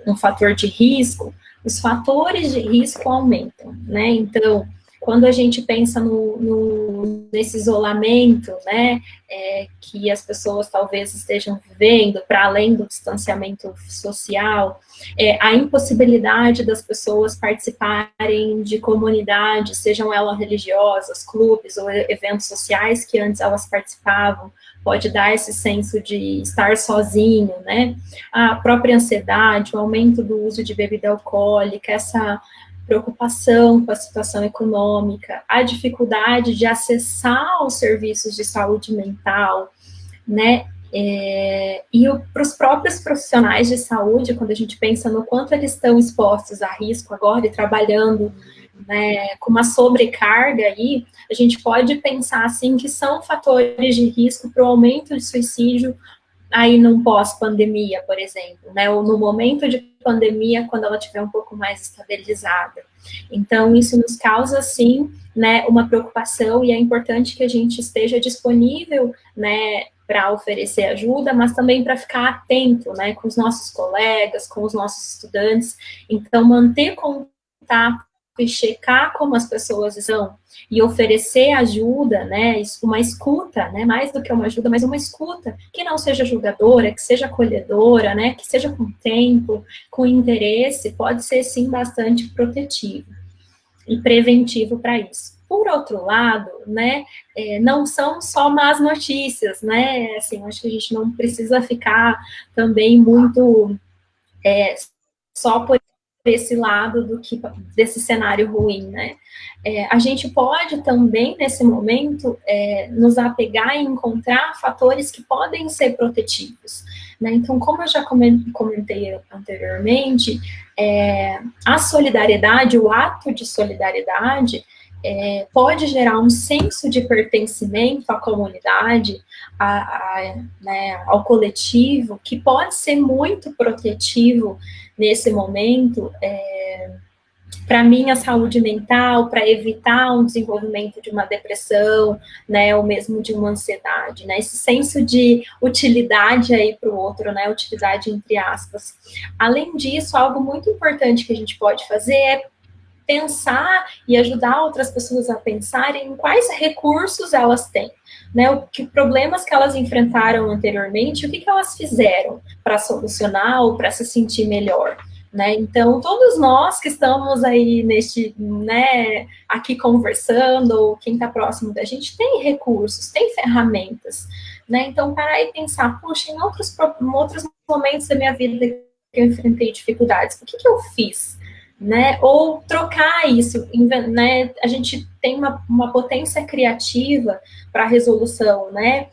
S3: um fator de risco, os fatores de risco aumentam, né? Então, quando a gente pensa nesse isolamento, né, que as pessoas talvez estejam vivendo, para além do distanciamento social, a impossibilidade das pessoas participarem de comunidades, sejam elas religiosas, clubes ou eventos sociais que antes elas participavam, pode dar esse senso de estar sozinho, né? A própria ansiedade, o aumento do uso de bebida alcoólica, essa preocupação com a situação econômica, a dificuldade de acessar os serviços de saúde mental, né? E para os próprios profissionais de saúde, quando a gente pensa no quanto eles estão expostos a risco agora e trabalhando né, com uma sobrecarga aí, a gente pode pensar, assim, que são fatores de risco para o aumento de suicídio aí num pós-pandemia, por exemplo, né, ou no momento de pandemia, quando ela estiver um pouco mais estabilizada. Então, isso nos causa, sim, né, uma preocupação, e é importante que a gente esteja disponível, né, para oferecer ajuda, mas também para ficar atento, né, com os nossos colegas, com os nossos estudantes. Então, manter contato e checar como as pessoas estão e oferecer ajuda, né, uma escuta, né, mais do que uma ajuda, mas uma escuta que não seja julgadora, que seja acolhedora, né, que seja com tempo, com interesse, pode ser, sim, bastante protetivo e preventivo para isso. Por outro lado, né, não são só más notícias, né, assim, acho que a gente não precisa ficar também muito só por esse lado desse cenário ruim, né? A gente pode também, nesse momento, nos apegar e encontrar fatores que podem ser protetivos, né? Então, como eu já comentei anteriormente, a solidariedade, o ato de solidariedade, pode gerar um senso de pertencimento à comunidade, né, ao coletivo, que pode ser muito protetivo nesse momento, para a minha saúde mental, para evitar um desenvolvimento de uma depressão, né, ou mesmo de uma ansiedade, né, esse senso de utilidade aí para o outro, né, utilidade entre aspas. Além disso, algo muito importante que a gente pode fazer é pensar e ajudar outras pessoas a pensarem em quais recursos elas têm, né, que problemas que elas enfrentaram anteriormente, o que elas fizeram para solucionar ou para se sentir melhor, né? Então, todos nós que estamos aí né, aqui conversando, ou quem está próximo da gente, tem recursos, tem ferramentas, né? Então, parar e pensar, puxa, em outros momentos da minha vida que eu enfrentei dificuldades, o que eu fiz? Né, ou trocar isso, né, a gente tem uma potência criativa para a resolução, né,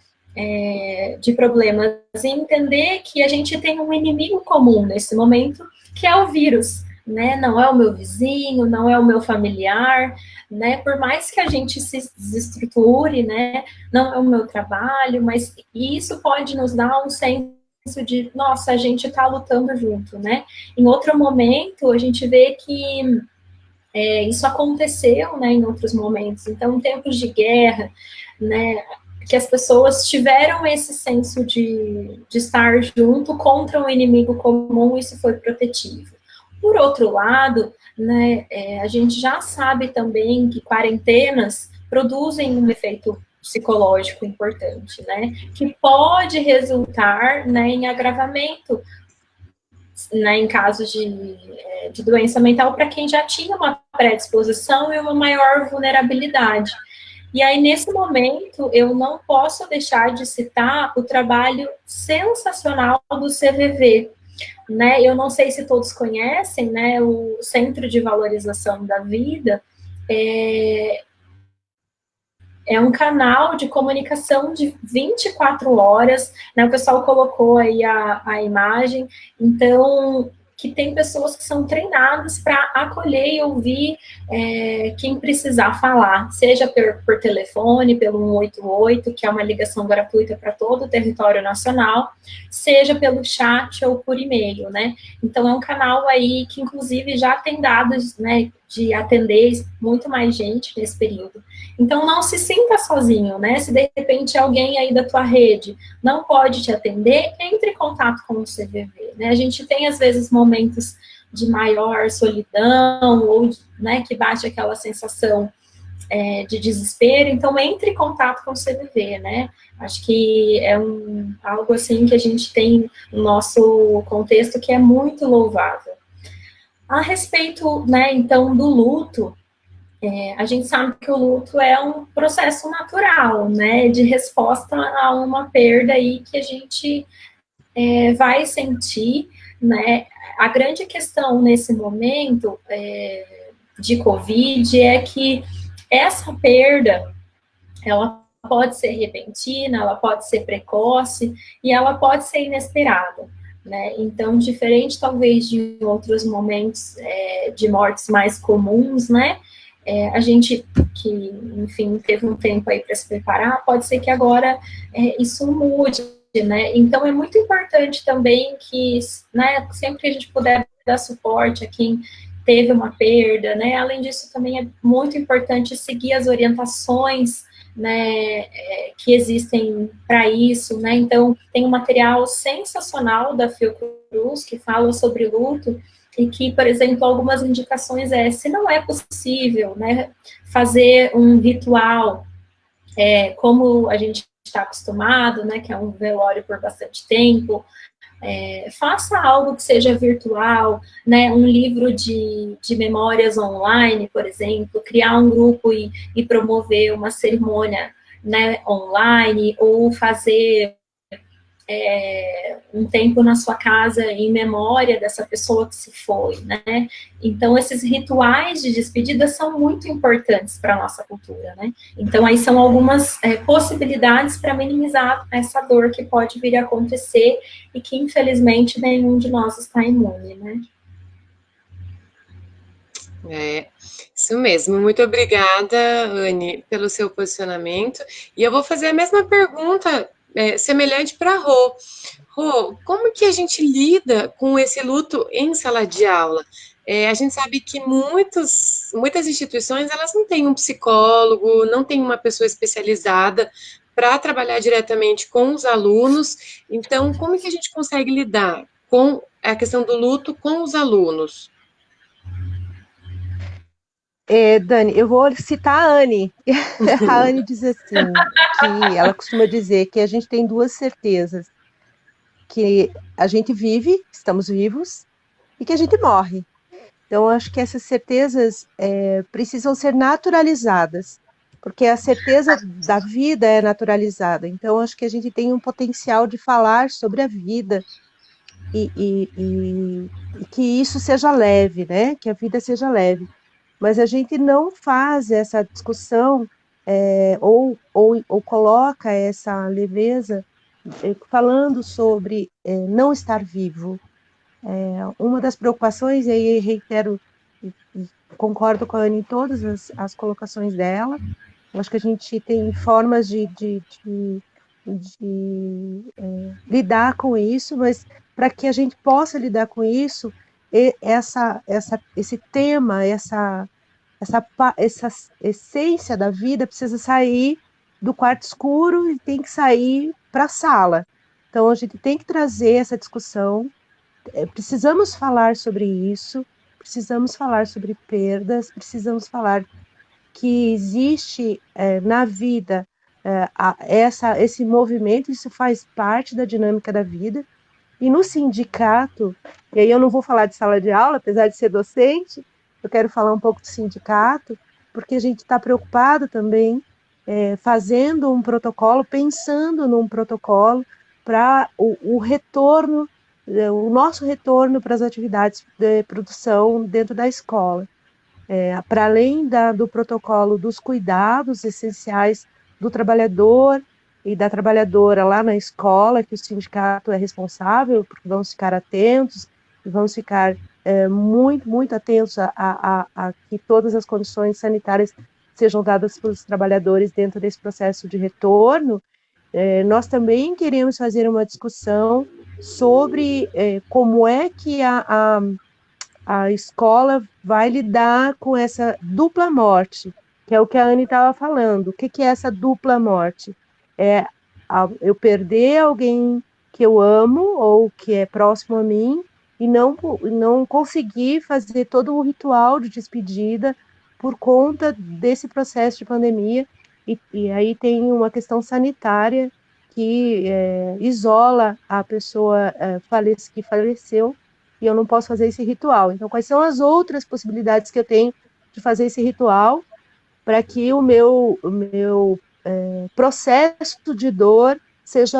S3: de problemas, e entender que a gente tem um inimigo comum nesse momento, que é o vírus, né, não é o meu vizinho, não é o meu familiar, né, por mais que a gente se desestruture, né, não é o meu trabalho, mas isso pode nos dar um senso de, nossa, a gente está lutando junto, né? Em outro momento, a gente vê que isso aconteceu, né, em outros momentos. Então, em tempos de guerra, né, que as pessoas tiveram esse senso de estar junto contra um inimigo comum, isso foi protetivo. Por outro lado, né, a gente já sabe também que quarentenas produzem um efeito psicológico importante, né, que pode resultar, né, em agravamento, né, em casos de doença mental para quem já tinha uma predisposição e uma maior vulnerabilidade. E aí, nesse momento, eu não posso deixar de citar o trabalho sensacional do CVV, né, eu não sei se todos conhecem, né, o Centro de Valorização da Vida, é um canal de comunicação de 24 horas, né, o pessoal colocou aí a imagem, então, que tem pessoas que são treinadas para acolher e ouvir quem precisar falar, seja por telefone, pelo 188, que é uma ligação gratuita para todo o território nacional, seja pelo chat ou por e-mail, né, então é um canal aí que, inclusive, já tem dados, né, de atender muito mais gente nesse período. Então, não se sinta sozinho, né? Se de repente alguém aí da tua rede não pode te atender, entre em contato com o CVV, né? A gente tem, às vezes, momentos de maior solidão, ou, né, que bate aquela sensação de desespero, então entre em contato com o CVV, né? Acho que é algo assim que a gente tem no nosso contexto que é muito louvável. A respeito, né, então, do luto, a gente sabe que o luto é um processo natural, né, de resposta a uma perda aí que a gente vai sentir, né. A grande questão nesse momento de Covid é que essa perda, ela pode ser repentina, ela pode ser precoce e ela pode ser inesperada, né? Então, diferente talvez de outros momentos de mortes mais comuns, né? A gente que, enfim, teve um tempo aí para se preparar, pode ser que agora isso mude, né? Então é muito importante também que, né, sempre que a gente puder dar suporte a quem teve uma perda, né? Além disso, também é muito importante seguir as orientações, né, que existem para isso, né? Então tem um material sensacional da Fiocruz que fala sobre luto, e que, por exemplo, algumas indicações se não é possível, né, fazer um ritual, como a gente está acostumado, né, que é um velório por bastante tempo, faça algo que seja virtual, né, um livro de memórias online, por exemplo, criar um grupo e promover uma cerimônia, né, online, ou fazer um tempo na sua casa em memória dessa pessoa que se foi, né? Então, esses rituais de despedida são muito importantes para a nossa cultura, né? Então, aí são algumas possibilidades para minimizar essa dor que pode vir a acontecer e que, infelizmente, nenhum de nós está imune, né?
S1: Isso mesmo. Muito obrigada, Anne, pelo seu posicionamento. E eu vou fazer a mesma pergunta semelhante para a Rô. Rô, como que a gente lida com esse luto em sala de aula? A gente sabe que muitas instituições elas não têm um psicólogo, não tem uma pessoa especializada para trabalhar diretamente com os alunos. Então, como que a gente consegue lidar com a questão do luto com os alunos?
S4: Dani, eu vou citar a Anne. A Anne diz assim, que ela costuma dizer que a gente tem duas certezas, que a gente vive, estamos vivos, e que a gente morre. Então, acho que essas certezas precisam ser naturalizadas, porque a certeza da vida é naturalizada. Então, acho que a gente tem um potencial de falar sobre a vida e que isso seja leve, né? Que a vida seja leve. Mas a gente não faz essa discussão ou coloca essa leveza falando sobre não estar vivo. Uma das preocupações, e aí reitero, e concordo com a Anne em todas as colocações dela, eu acho que a gente tem formas de lidar com isso, mas para que a gente possa lidar com isso, esse tema, essa essência da vida precisa sair do quarto escuro e tem que sair para a sala. Então, a gente tem que trazer essa discussão, precisamos falar sobre isso, precisamos falar sobre perdas, precisamos falar que existe na vida esse movimento, isso faz parte da dinâmica da vida. E no sindicato, e aí eu não vou falar de sala de aula, apesar de ser docente, eu quero falar um pouco do sindicato, porque a gente está preocupado também, fazendo um protocolo, pensando num protocolo para o retorno, o nosso retorno para as atividades de produção dentro da escola. Para além do protocolo dos cuidados essenciais do trabalhador e da trabalhadora lá na escola, que o sindicato é responsável, porque vamos ficar atentos e vamos ficar muito, muito atentos a que todas as condições sanitárias sejam dadas para os trabalhadores dentro desse processo de retorno. Nós também queremos fazer uma discussão sobre como é que a escola vai lidar com essa dupla morte, que é o que a Anne estava falando. O que é essa dupla morte? Eu perder alguém que eu amo ou que é próximo a mim e não conseguir fazer todo o ritual de despedida por conta desse processo de pandemia. E aí tem uma questão sanitária que isola a pessoa que faleceu, e eu não posso fazer esse ritual. Então, quais são as outras possibilidades que eu tenho de fazer esse ritual para que o meu processo de dor seja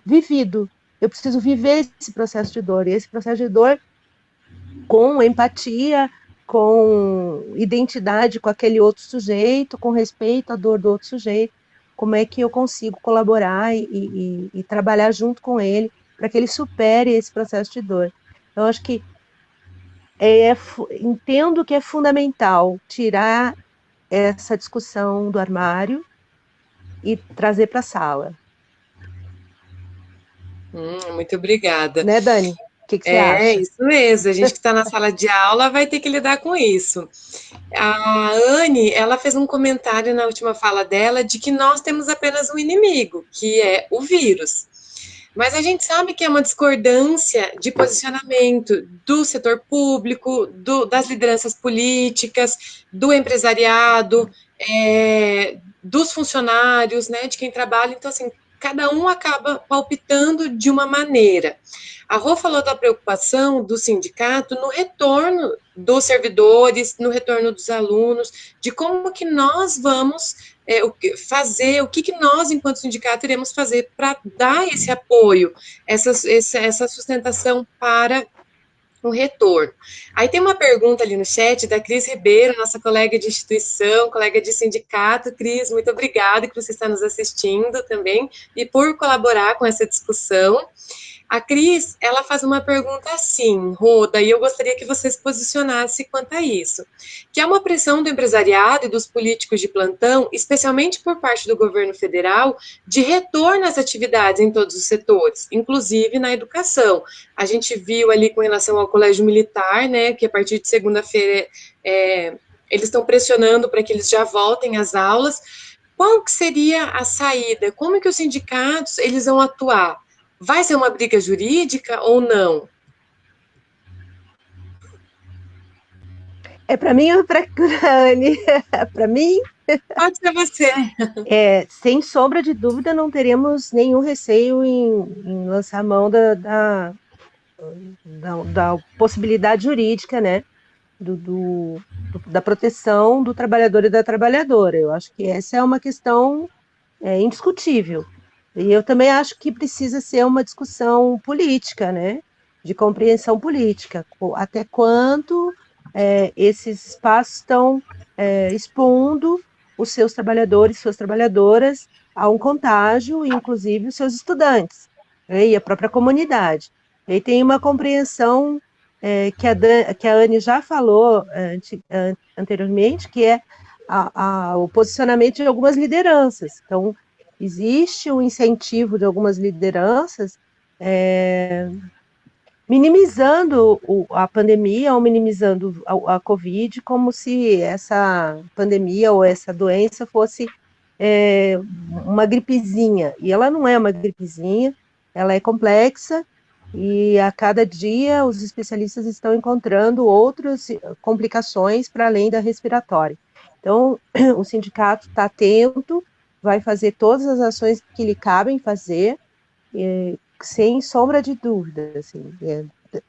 S4: vivido? Eu preciso viver esse processo de dor, e esse processo de dor com empatia, com identidade com aquele outro sujeito, com respeito à dor do outro sujeito. Como é que eu consigo colaborar e trabalhar junto com ele para que ele supere esse processo de dor? Eu acho que entendo que é fundamental tirar essa discussão do armário e trazer para a sala.
S1: Muito obrigada.
S4: Né, Dani? O que você acha?
S1: É, isso mesmo. A gente que está na sala de aula vai ter que lidar com isso. A Anne, ela fez um comentário na última fala dela de que nós temos apenas um inimigo, que é o vírus. Mas a gente sabe que é uma discordância de posicionamento do setor público, das lideranças políticas, do empresariado, dos funcionários, né, de quem trabalha. Então, assim, cada um acaba palpitando de uma maneira. A Rô falou da preocupação do sindicato no retorno dos servidores, no retorno dos alunos, de como que nós vamos fazer, o que nós, enquanto sindicato, iremos fazer para dar esse apoio, essa sustentação para o retorno. Aí tem uma pergunta ali no chat da Cris Ribeiro, nossa colega de instituição, colega de sindicato. Cris, muito obrigada que você está nos assistindo também e por colaborar com essa discussão. A Cris, ela faz uma pergunta assim, Roda, e eu gostaria que você se posicionasse quanto a isso, que é uma pressão do empresariado e dos políticos de plantão, especialmente por parte do governo federal, de retorno às atividades em todos os setores, inclusive na educação. A gente viu ali com relação ao colégio militar, né, que a partir de segunda-feira eles estão pressionando para que eles já voltem às aulas. Qual que seria a saída? Como é que os sindicatos eles vão atuar? Vai ser uma briga jurídica ou não?
S4: É para mim ou para a Anne? Para mim?
S1: Pode ser você.
S4: Sem sombra de dúvida, não teremos nenhum receio em lançar a mão da possibilidade jurídica, né? Da proteção do trabalhador e da trabalhadora. Eu acho que essa é uma questão indiscutível. E eu também acho que precisa ser uma discussão política, né? De compreensão política. Até quanto esses espaços estão expondo os seus trabalhadores, suas trabalhadoras a um contágio, inclusive os seus estudantes, né? E a própria comunidade. E aí tem uma compreensão que a Anne já falou anteriormente, que é o posicionamento de algumas lideranças. Então, existe um incentivo de algumas lideranças minimizando a pandemia ou minimizando a Covid como se essa pandemia ou essa doença fosse uma gripezinha. E ela não é uma gripezinha, ela é complexa e a cada dia os especialistas estão encontrando outras complicações para além da respiratória. Então, o sindicato está atento, vai fazer todas as ações que lhe cabem fazer, sem sombra de dúvida. Assim,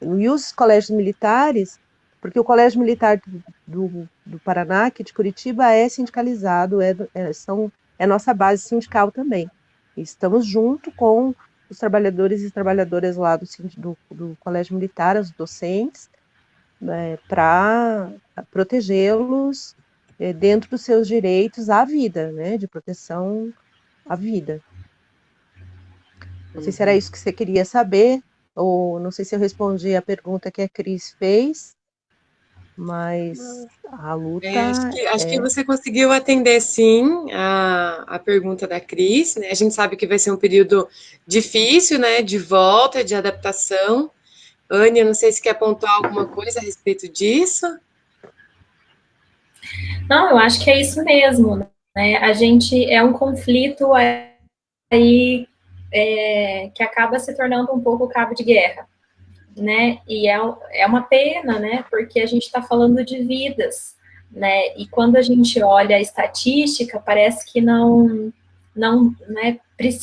S4: e os colégios militares, porque o Colégio Militar do Paraná, que de Curitiba, é sindicalizado, é nossa base sindical também. Estamos junto com os trabalhadores e trabalhadoras lá do Colégio Militar, os docentes, para protegê-los dentro dos seus direitos à vida, né, de proteção à vida. Não sei se era isso que você queria saber, ou não sei se eu respondi a pergunta que a Cris fez, mas a luta...
S1: Acho que você conseguiu atender, sim, a pergunta da Cris, né? A gente sabe que vai ser um período difícil, né, de volta, de adaptação. Anne, eu não sei se quer pontuar alguma coisa a respeito disso.
S3: Não, eu acho que é isso mesmo, né? A gente é um conflito aí que acaba se tornando um pouco cabo de guerra, né? E é uma pena, né? Porque a gente está falando de vidas, né? E quando a gente olha a estatística, parece que não, né?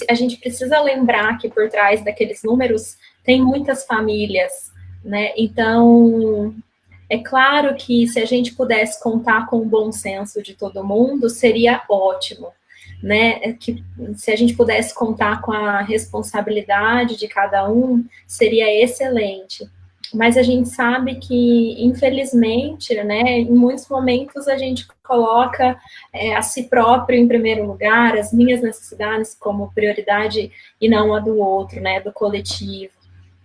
S3: A gente precisa lembrar que por trás daqueles números tem muitas famílias, né? Então, é claro que se a gente pudesse contar com o bom senso de todo mundo, seria ótimo, né? Que se a gente pudesse contar com a responsabilidade de cada um, seria excelente. Mas a gente sabe que, infelizmente, né, em muitos momentos a gente coloca a si próprio em primeiro lugar, as minhas necessidades como prioridade e não a do outro, né, do coletivo.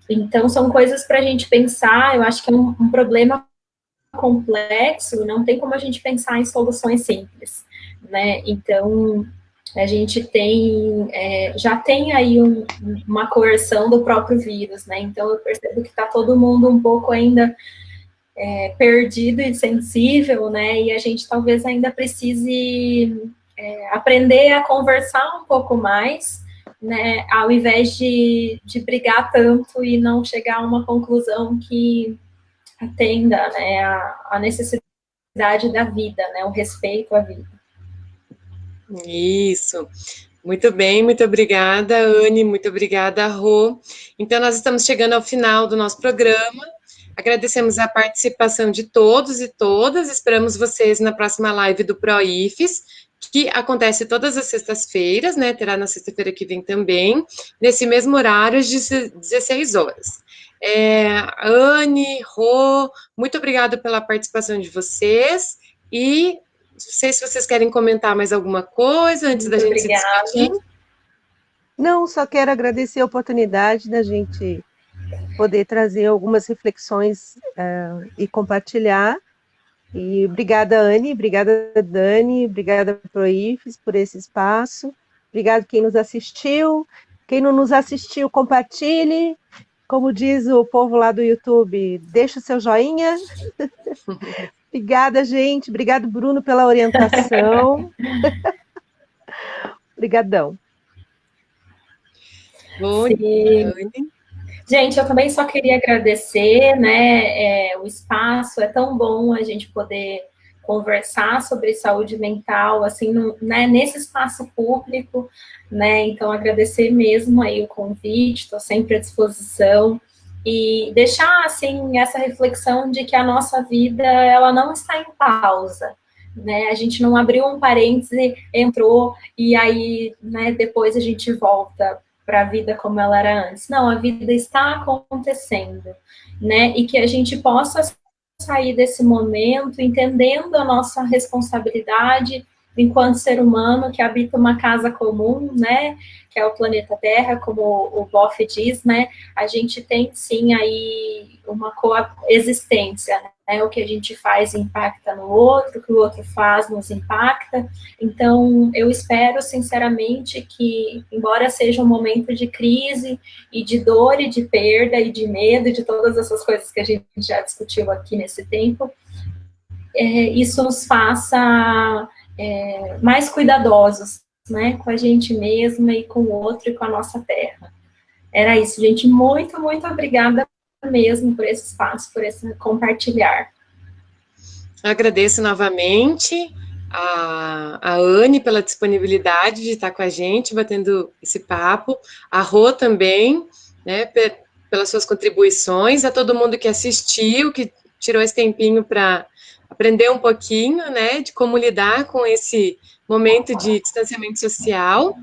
S3: Então, são coisas para a gente pensar. Eu acho que é um problema complexo, não tem como a gente pensar em soluções simples, né? Então, a gente tem, já tem aí uma coerção do próprio vírus, né? Então, eu percebo que está todo mundo um pouco ainda perdido e sensível, né? E a gente talvez ainda precise aprender a conversar um pouco mais, né? Ao invés de brigar tanto e não chegar a uma conclusão que atenda, né, a necessidade da vida, né? O respeito à vida.
S1: Isso. Muito bem, muito obrigada, Anne, muito obrigada, Rô. Então, nós estamos chegando ao final do nosso programa. Agradecemos a participação de todos e todas. Esperamos vocês na próxima live do ProIFES, que acontece todas as sextas-feiras, né? Terá na sexta-feira que vem também, nesse mesmo horário, às 16 horas. Anne, Rô, muito obrigada pela participação de vocês e não sei se vocês querem comentar mais alguma coisa antes da gente se despedir.
S4: Não, só quero agradecer a oportunidade da gente poder trazer algumas reflexões e compartilhar. E obrigada, Anne, obrigada, Dani, obrigada, ProIFES, por esse espaço. Obrigado quem nos assistiu. Quem não nos assistiu, compartilhe. Como diz o povo lá do YouTube, deixa o seu joinha. Obrigada, gente. Obrigado, Bruno, pela orientação. Obrigadão.
S1: Bom,
S3: gente, eu também só queria agradecer, né, o espaço, é tão bom a gente poder conversar sobre saúde mental, assim, né, nesse espaço público, né, então agradecer mesmo aí o convite, estou sempre à disposição, e deixar, assim, essa reflexão de que a nossa vida, ela não está em pausa, né, a gente não abriu um parêntese, entrou, e aí, né, depois a gente volta para a vida como ela era antes. Não, a vida está acontecendo, né? E que a gente possa sair desse momento entendendo a nossa responsabilidade enquanto ser humano que habita uma casa comum, né? Que é o planeta Terra, como o Boff diz, né? A gente tem sim aí uma coexistência, né? O que a gente faz impacta no outro, o que o outro faz nos impacta. Então, eu espero sinceramente que, embora seja um momento de crise e de dor e de perda e de medo, de todas essas coisas que a gente já discutiu aqui nesse tempo, isso nos faça mais cuidadosos, né, com a gente mesma e com o outro e com a nossa terra. Era isso, gente. Muito, muito obrigada mesmo por esse espaço, por esse compartilhar.
S1: Agradeço novamente a Anne pela disponibilidade de estar com a gente, batendo esse papo, a Rô também, né, pelas suas contribuições, a todo mundo que assistiu, que tirou esse tempinho para aprender um pouquinho, né, de como lidar com esse momento de distanciamento social.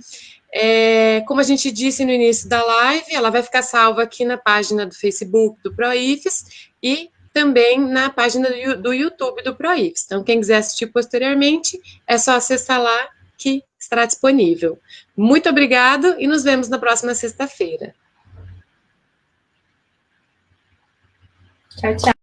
S1: Como a gente disse no início da live, ela vai ficar salva aqui na página do Facebook do ProIFES e também na página do YouTube do ProIFES. Então, quem quiser assistir posteriormente, é só acessar lá que estará disponível. Muito obrigado e nos vemos na próxima sexta-feira.
S3: Tchau, tchau.